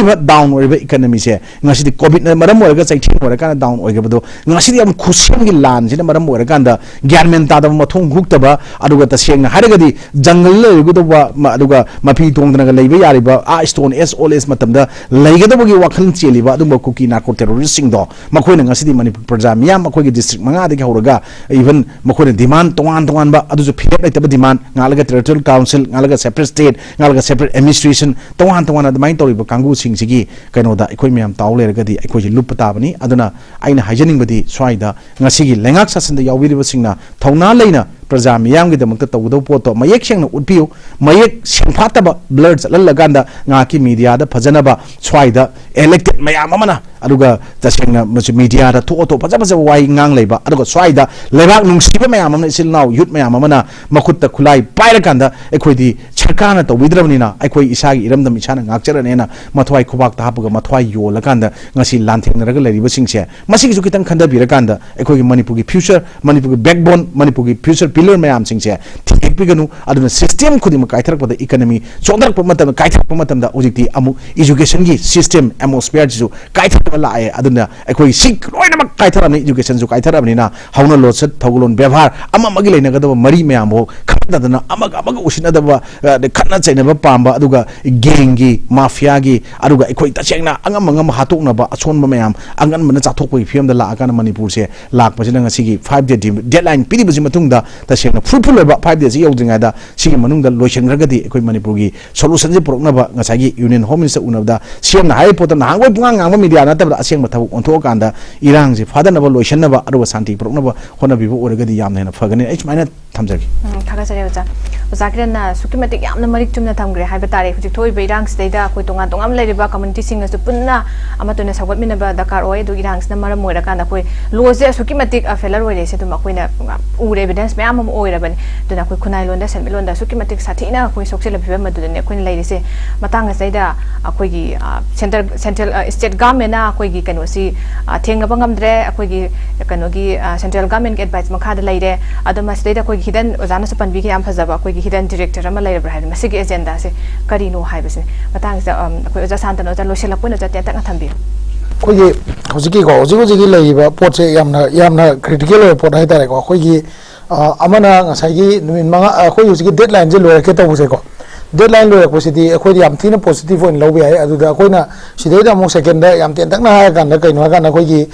ba down oire economy se ngasi di covid na maram oire ga chaithi oire kana down oige bado ngasi di am khusim gi lan je na maram oire kanda gyanmen ta da mathong gukta ba aduga ta seng na haraga di jungle le gu do ba aduga mapi tong dana ga leiba yari ba a stone s all s matam da leiga da gi wakhal cheli ba adum ba kuki narco terrorist sing do makoi na ngasi di manipur praja miyam makoi gi district manga de horaga even makoi demand tongan ba adu philep lai taba demand ngalaga territorial council ngalaga separate state ngalaga separate administration tongan admai tori ba kangu sing sigi kaino da ekoi myam taw lerga di ekoi ji lupta bani aduna aina haijening badi swaida ngasi gi lengak sasan da yawiri ba singna thawna leina praja miyam gi damakta tawdo poto mayek sengna utpiu mayek sengphataba blurs lalaganda ngaki media da phajana ba swaida elected mayam amana aduga tasengna media da to paja wai ngang leiba aduga swaida lebak nungsiba mayam amna isil naw youth mayam amana makutta khulai paira kanda ekoi di sarkana to widramnina ekoi isagi iramdam isana ngakcharanena mathwai khubak ta hapuga mathwai yola kanda ngasi lanthengnaga leriba singse masigi ju kitang khanda bira kanda ekoi gi manipur gi future manipur gi backbone manipur gi future pillar mayam singse thik piganu aduna system khudima kaithrak pada economy chondrak pamatam kaithrak pamatam da ujikti amu education gi system atmosphere ju kaithrak la ai aduna ekoi sik loina mak kaithara ni education ju kaithara bnina hauna losat thagulon bevar ama magi leina ga mari mayam ho khamdana amaga usina da khatna chaina ba pamba aduga gengi mafia gi aduga ekoi tachengna angam hatukna ba achon ba mayam angan mana chathok poi fiam da la akana manipur se lak pasina ngasi gi 5 day deadline pidi buji matungda tachengna full ba 5 days yodinga da sigi manungda loichen ragadi ekoi manipur gi solution je porokna ba ngasa gi union home minister unabda siam na hai pot na hangoi pungang ngam media na tabda aseng ma thabuk onthok kanda irang je fadana ba loichen na ba aduga santi porokna ba hona bibu oragadi yamna hena fagani h maina thamjagi thaga sare oza kiran sukimatik yamna marik chumna thamgre haiba tare hujik thoi beirang steida koi tonga tongam leiriba community singa su punna amatuna sagot mina ba dakar oi du irang sna maram moira kana koi loje sukimatik a failure oi rese dum koina ure evidence me amam oi rabani duna koi khunai londa sen londa sukimatik sathina koi soksela bhiba madudane koi leirese matanga steida koi gi central state government na koi gi kanosi thenga bangam dre koi gi kanogi central government advice makha da leire adama steida koi hidden ozana su panbi ki am phajaba koi gi hidden director ama leira bra masi gi agenda se karino haibase matang se koi oja santano oja loshela puna oja tenta thambi koi gi hojiki ko hojiki leiba pot se yamna critical pot hai tare ko koi gi amana ngasai gi numin manga koi hojiki deadline je loya ke to buse ko deadline loya ko sidi koi yam thina positive on lobi ai adu da koi na sidai da mo second da yam ten tak na ha kan da kai no kan na koi gi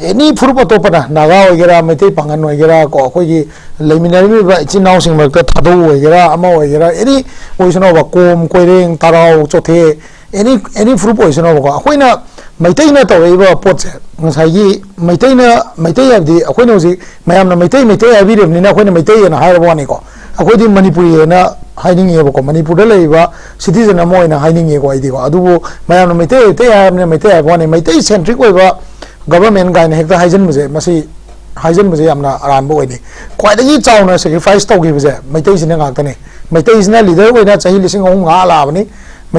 any furupa to pana naga ogera mete pangan ogera ko koi gi leminari ba chinau sing mak ta thado ogera ama ogera any oisno ba kom koireng tarau chothe any furup oisno ba koi na maitai na to ba pot se ngasai gi maitai abdi koi no ji mayam na maitai abi re ni na koi na maitai na ha ba ni ko akoi di manipuri na hiding ye ko manipur da leiba citizen na moi na hiding ye ko ai di ko adu mayam na maitai ha na maitai ba ni maitai centric oi ba government guy ne hekta haijen muje masi haijen muje amna aram bo ni kwai da gi chauna sacrifice to gi buje maitai sine ngak tane maitai sina leader oi na chahi lising ong nga la bani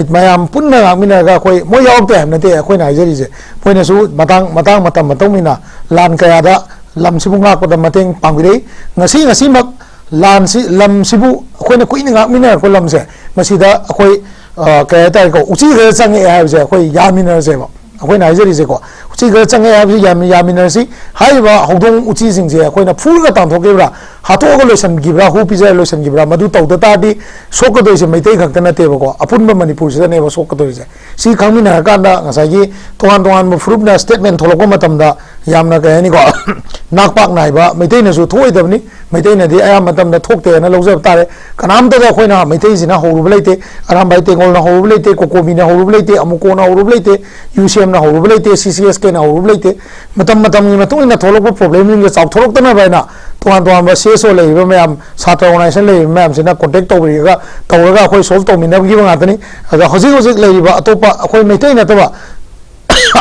mayam punna ngak mina ga koi mo yaw te na te koi na haijeri je koi na su matang matong mina lan kaya da lam sibu ngak ko da mateng pangbirei ngasi mak lan si lam sibu koi na kuini ngak mina ko lam se masida koi kaya ta ko uchi ga change ha je koi yamina je ba koi na haijeri je ko uchi ga change ha bi yamina si haiba hodong uchi sing je koi na phul ga tang thoke bra hato ga lotion gibra hu pizza lotion gibra madu tau da ta di sok do se maitai khak na te ba ko apun ba manipur se ne ba sok do je si khangmina ka da ngasai gi tohan mo fruit na statement tholoko matam da yamna ka ni ko nakpak nai ba maitai na su thoi dabni maitai na di aya matam da thokte na lojab tare kanam da khoi na maitai sina horu blaite aram bai te ngol na horu blaite kokomi na horu blaite amuko na horu blaite UCM na horu blaite CCSK na horu blaite matam ni matung na tholok problem ni chau tholok ta na ba na tohan ba so le ba mayam satra organization le mayam sina contact to ri ga tawra khoi solve to min na gi ba tani aga hojik le ba atopa khoi maitai na to ba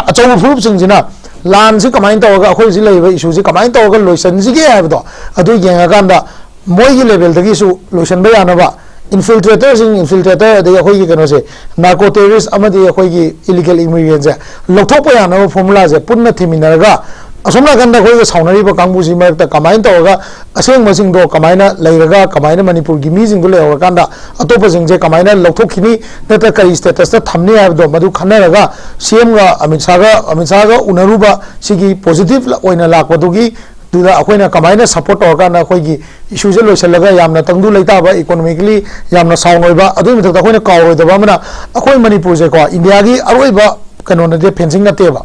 achau fruit sing jina lan si kamain to ga khoi ji le ba issue ji kamain to ga loisan ji ge ha ba to adu yenga kan da moi gi level da gi su loisan ba ya na ba infiltrator de khoi gi kano se narco terrorist amadi khoi gi illegal immigrants lothok pa ya na formula je punna thimina ga asomna kan da khoi ga saunari ba kangbu ji ma ta kamain to ga aseng masing do kamaina leiraga kamaina manipur gi mi jing do le kan da atopa jing je kamaina lothok khini na ta kai status ta thamni ha do madu khana ga cm ga amit sa ga unaruba sigi positive la oina la ko dugi duda akoina kamaina support to ga na khoi gi issue je loisal laga yamna tangdu leita ba economically yamna sound oi ba adu mi ta khoina kaw oi da ba mana akoi manipur je ko india gi aroi ba kano na de fencing na te ba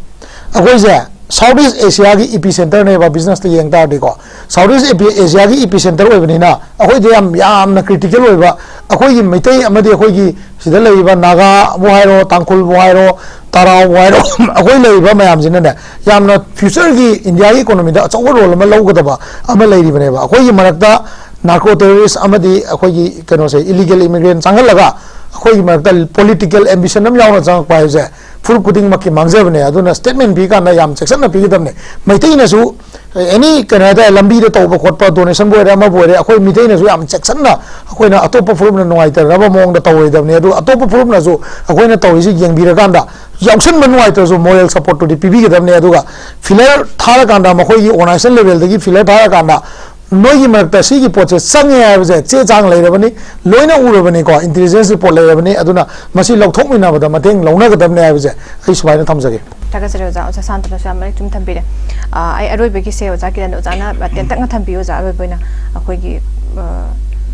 akoi je Southeast Asia की epicenter ने बा business ते young तार देखो Southeast Asia की epicenter होए बनी ना अकोई दे याम ना critical होए बा अकोई की मिटे अमदे अकोई की सिद्धल ले बा नागा बुहाइरो तांकुल बुहाइरो ताराव बुहाइरो अकोई ले बा मैं आम जिन्ना याम ना future की इंडिया की economy दा अच्छा role में लोग कता बा अमल ले रही बने बा अकोई की मरकता narco terrorist अमदी अकोई की कनो से illegal immigrant संगल लगा अकोई की मरकता political ambition नम याव ना संग पाए जाए full pudding maki mangzabne aduna statement bi kana yam section na bi damne maitai na su any canada lambi de toba khotpa donation boy rama boy akoi mitai na su yam section na akoi na atopa furum na noi tar raba mong da tawai damne adu atopa furum na su akoi na tawi ji yeng bi ra kanda yauksan manwai tar su moral support to the pb ge damne aduga filler thara kanda makoi gi organization level de gi filler thara kanda नोई मरक्ता सिगी पोचे संगे हाबजे चे चांग लेरबनी लोइना उरबनी को intelligence report लेरबनी अदुना मसी लौथोकमिना बदा मतेंग लौनागदबने हाबजे आई सुबाइना थमजगे Tagasari oza Santa Nahakpam chum thambire ai aroibagi se oza kiran oza na tentak na thambi oza aroiboina akoigi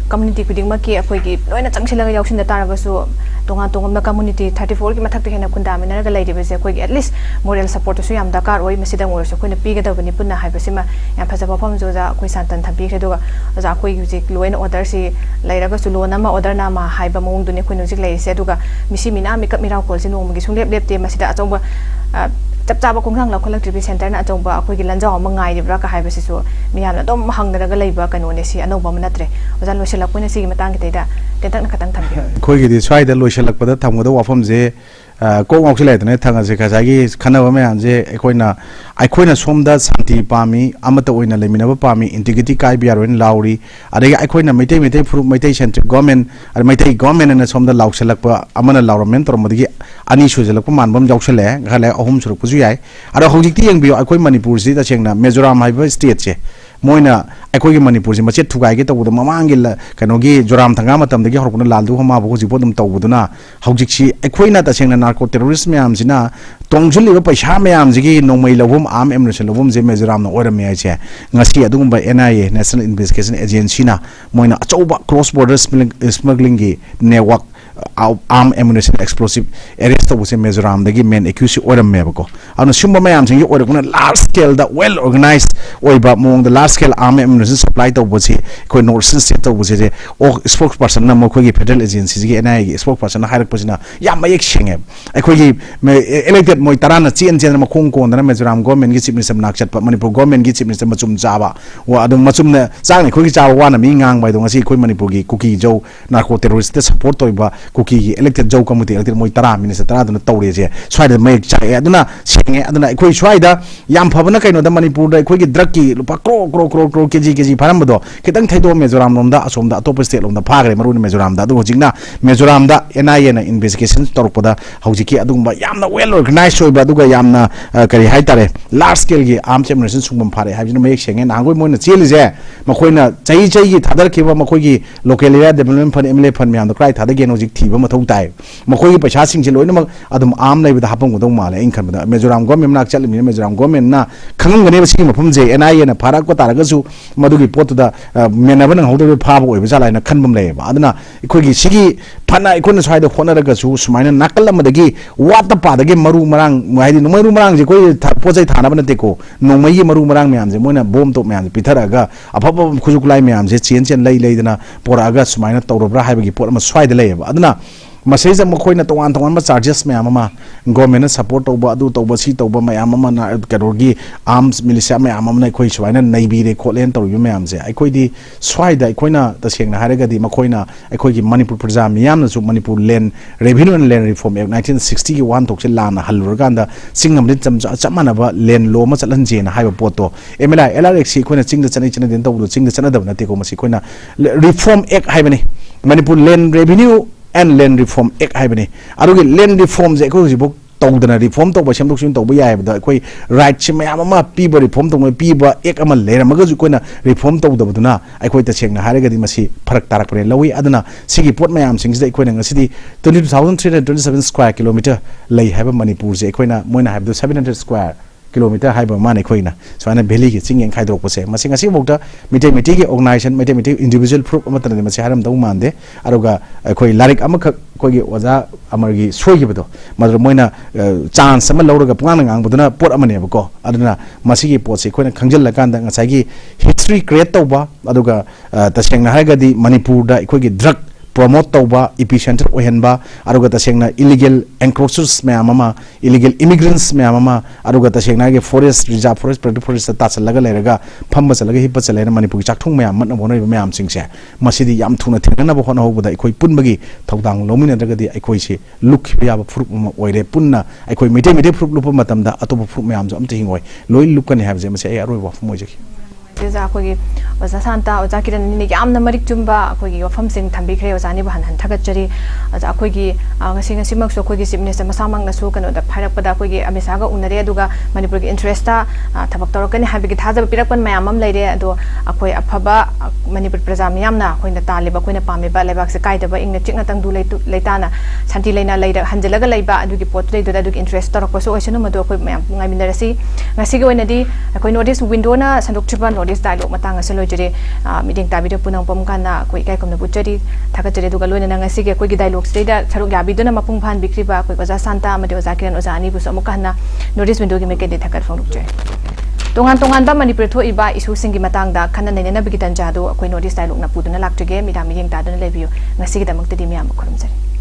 community kudingma ki akoigi loina changsilaga yaushin da tarabasu tonga tonga community 34 ki mathak hena kunda mina ga laidi bese akoigi at least moral support su yam dakar oi masida ngor su koina piga da bani punna haibasima yam phajaba pham joza akoi santan thambi khredoga oza akoigi jik loina order si lairaga su lona ma order na ma haiba mong dune koina jik laise aduga misi mina mikap mirau kol si nong gi sunglep lepte masida achongba chap chaba kongthang la kholak trip center na achongba akoi gi lanjaw ma ngai dibra ka haiba sisu miyam na dom hangnaga leiba kanu ne si anoba manatre oza loisela koina si matang ki teida tentak na katang thambi khoi gi di swai da loiselak pada thamgoda wafam je ko ngok sile tane thanga je ka jagi khanaba me anje aikoina somda santi pami amata oina lemina ba pami integrity kai biaroin lauri adega aikoina meitai furu meitai central government ar meitai government na somda laukselak pa amana lauramen tormodigi ani sujelak pa manbam jauksele gale ahum suruk puju yai aro hojikti yengbiyo aikoi manipur si ta chengna mizoram haiba state che moina aikogi manipur si machet thugai ge tawuda mamangil kanogi joram thanga matam dagi horpuna laldu hama bo ji bodum tawuduna hojik si aikoina ta chengna narco terrorist myam sina tongjuli ba paisa myam jigi nongmai lobum am ammunition lobum je mizoram na oram me che ngasi adugumba NIA national investigation agency na moina achauba cross border smuggling gi network arm ammunition explosive arrest to se mizoram dagi main accused oram me bako anu simba myam jigi oraguna large scale da well organized oiba mong the large scale arm ammunition supply to bosi koi north state to bosi je o spokesperson na mo khoi federal agency gi NIA gi spokesperson na hairak pasina ya mayek shenge khoi gi elected moi tarana chen ma khong kon na mizoram government gi chief minister nak chat pa manipur government gi chief minister machum jaba wa adum machum na chang ni khoi gi jawa wa na mi ngang bai dong asi khoi manipur gi kuki jo narco terrorist support toiba kuki gi elected jo committee elected moi tara minister tara duna tawre je swai da mayek chai aduna shenge aduna khoi swai da yam phabana kaino da manipur da khoi gi drug ki lupa kro kg pharamdo kitang thaido mizoram lomda asomda top state lomda phagre marun mizoram da adu hojingna mizoram da NIA na investigation torpada hojiki adumba yamna well organized oiba aduga yamna kari haitare large scale gi arm ammunition sungum phare haibina mayek shenge nangoi moina cheli je makoina chai gi thadar khiba makoi gi local area development fund MLA fund myam da cry thada gen hojik thiba mathau tai makoi gi paisa sing je loina adum arm lai da hapang godong male in khan da mizoram government nak chalmi mizoram government na khangam gane ba sing mafum je NIA na phara ko taragasu madugi potuda menaba nang hodo phaba oiba jala na khanbam leba aduna ikoi gi sigi phana ikon swai da khona ragasu sumaina nakal amadagi wata pa dagi maru marang haidi maru marang je koi pojai thana bana te ko nongmai maru marang myam je moina bom to myam pitharaga afaba khujuklai myam je chen lai dana poraga sumaina tawrobra haibagi pot ma swai da leba aduna masai jam khoi na tongan ma charges myam ma government support toba adu toba si toba myam ma na karogi arms militia myam ma khoi swaina naibi re kholen tor yu myam je ai khoi di swai da khoi na ta seng na haraga di ma khoi na ai khoi gi manipur praja myam na su manipur land revenue and land reform act 1960 gi wan tok se la na halur ganda singam rin chamana ba land law ma chalan je na haiba poto MLI LRX khoi na chingda chani den tawdu chingda chana da na te ko masi khoi na reform act haibani manipur land revenue and land reform act haibani arugi land reform je ko jibok tawdana reform to ba semdok sin to ba yai ba koi right chi mayam ma pi ba reform to pi ba act ama lera maga ju koina reform to da baduna ai koi ta chengna haraga di masi pharak tarak pre lawi aduna sigi pot mayam sing je koina ngasidi 22327 square kilometer lei haiba manipur je koina moina haiba 700 square kilometer haiba mane khoina swana valley gi chingeng khaidrok pose masi ngasi bokta mitai gi organization mitai individual proof amatana masi haram dau mande aruga khoi larik amakha khoi gi oja amargi soi gi bodo madro moina chance ama lawraga panga ngang boduna pot amane bako aduna masi gi pot se khoina khangjal la kan da ngasai gi history create tawba aduga tasengna haiga di manipur da khoi gi drug promote tawba epicenter ohenba aruga tasengna illegal encroachers mama illegal immigrants mama aruga tasengna ge forest reserve forest protected forest ta chalaga leraga phamba chalaga hipa chalena manipur chakthung mayam man bonoi mayam singse masidi yam thuna thengna bo hona hobuda ikoi punbagi thaudang lomina daga di ikoi se look ya ba fruit oire punna ikoi mite fruit lupa matamda atoba fruit mayam jo amte hingoi loi lukani habje mase ai aroi wa moi jaki ꯑꯁꯤꯗ ꯑꯩꯈꯣꯏꯒꯤ ꯑꯣꯖꯥ Santa ꯑꯣꯖꯥ ꯀꯤꯔꯟꯅ ꯌꯥꯝꯅ ꯃꯔꯤꯛ ꯆꯨꯝꯕ ꯑꯩꯈꯣꯏꯒꯤ ꯋꯥꯐꯝꯁꯤꯡ ꯊꯝꯕꯤꯈ꯭ꯔꯦ ꯑꯣꯖꯥꯅꯤꯕꯨ ꯍꯟꯅ ꯊꯥꯒꯠꯆꯔꯤ ꯑꯣꯖꯥ ꯑꯩꯈꯣꯏꯒꯤ ꯉꯁꯤꯃꯛꯁꯨ ꯑꯩꯈꯣꯏꯒꯤ ꯆꯤꯞ ꯃꯤꯅꯤꯁꯇꯔ ꯃꯁꯥꯃꯛꯅꯁꯨ ꯀꯩꯅꯣꯗ ꯍꯥꯏꯔꯛꯄꯗ ꯑꯩꯈꯣꯏꯒꯤ ꯑꯃꯤꯠ ꯁꯥꯍꯒ ꯎꯅꯔꯦ ꯑꯗꯨꯒ ꯃꯅꯤꯄꯨꯔꯒꯤ ꯏꯟꯇꯔꯦꯁꯇ ꯊꯕꯛ ꯇꯧꯔꯛꯀꯅꯤ ꯍꯥꯏꯕꯒꯤ ꯊꯥꯖꯕ ꯄꯤꯔꯛꯄ ꯃꯌꯥꯝ ꯑꯃ ꯂꯩꯔꯦ ꯑꯗꯣ ꯑꯩꯈꯣꯏ ꯑꯐꯕ ꯃꯅꯤꯄꯨꯔ ꯄ꯭ꯔꯖꯥ ꯃꯤꯌꯥꯝꯅ ꯑꯩꯈꯣꯏꯅ ꯇꯥꯜꯂꯤꯕ ꯑꯩꯈꯣꯏꯅ ꯄꯥꯝꯃꯤꯕ ꯂꯩꯕꯥꯛꯁꯦ ꯀꯥꯏꯗꯕ ꯏꯪꯅ ꯆꯤꯛꯅ ꯇꯪꯗꯨ ꯂꯩꯇꯥꯅ ꯁꯥꯟꯇꯤ ꯂꯩꯅ ꯍꯟꯖꯤꯜꯂꯒ ꯂꯩꯕ ꯑꯗꯨꯒꯤ ꯄꯣꯠꯇꯨꯗꯩꯗꯨꯗ ꯑꯗꯨꯒꯤ ꯏꯟꯇꯔꯦꯁ ꯇꯧꯔꯛꯄꯁꯨ ꯑꯣꯏꯁꯅꯨ ꯃꯗꯨ ꯑꯩꯈꯣꯏ ꯃꯌꯥꯝ ꯉꯥꯏꯃꯤꯟꯅꯔꯁꯤ ꯉꯁꯤꯒꯤ ꯑꯣꯏꯅꯗꯤ ꯑꯩꯈꯣꯏ ꯅꯣꯔꯠ ꯏꯁ ꯋꯤꯟꯗꯣꯅ ꯁꯟꯗꯣꯛꯆꯕ ꯅꯣꯔꯠ ꯏꯁ ꯗꯥꯏꯂꯣꯒ ꯃꯇꯥꯡ ꯑꯁꯤ ꯂꯣꯏꯖꯔꯦ ꯃꯤꯠꯌꯦꯡ ꯇꯥꯕꯤꯗ ꯄꯨꯅꯪꯄꯝ ꯀꯥꯟꯅ ꯑꯩꯈꯣꯏ ꯏꯀꯥꯏꯈꯨꯝꯅ ꯎꯠꯆꯔꯤ ꯊꯥꯒꯠꯆꯔꯤ ꯑꯗꯨꯒ ꯂꯣꯏꯅꯅ ꯉꯁꯤꯒꯤ ꯑꯩꯈꯣꯏꯒꯤ ꯗꯥꯏꯂꯣꯒꯁꯤꯗꯩꯗ ꯁꯔꯨꯛ ꯌꯥꯕꯤꯗꯨꯅ ꯃꯄꯨꯡ ꯐꯥꯍꯟꯕꯤꯈ꯭ꯔꯤꯕ ꯑꯩꯈꯣꯏ ꯑꯣꯖꯥ ꯁꯥꯟꯇ ꯑꯃꯗꯤ ꯑꯣꯖꯥ ꯀꯤꯔꯟ ꯑꯣꯖꯥ ꯑꯅꯤꯕꯨꯁꯨ ꯑꯃꯨꯛꯀ ꯍꯟꯅ ꯅꯣꯔꯠ ꯏꯁ ꯋꯤꯟꯗꯣꯒꯤ ꯃꯥꯏꯀꯩꯗꯒꯤ ꯊꯥꯒꯠ ꯐꯣꯡꯗꯣꯛꯆꯔꯤ ꯇꯣꯉꯥꯟ ꯇꯣꯉꯥꯟꯕ ꯃꯅꯤꯄꯨꯔ ꯊꯣꯛꯏꯕ ꯏꯁꯨꯁꯤꯡꯒꯤ ꯃꯇꯥꯡꯗ ꯈꯟꯅ ꯅꯩꯅꯅꯕꯒꯤ ꯇꯥꯟꯖꯥꯗꯨ ꯑꯩꯈꯣꯏ ꯅꯣꯔꯠ ꯏꯁ ꯗꯥꯏꯂꯣꯒꯅ ꯄꯨꯗꯨꯅ ꯂꯥꯛꯆꯒꯦ ꯃꯤꯠꯌꯦꯡ ꯇꯥꯗꯨꯅ ꯂꯩꯕꯤꯌꯨ ꯉꯁꯤꯒꯤꯗꯃꯛꯇꯗꯤ ꯃꯌꯥꯝꯕꯨ ꯈꯨꯔꯨꯝꯖꯔꯤ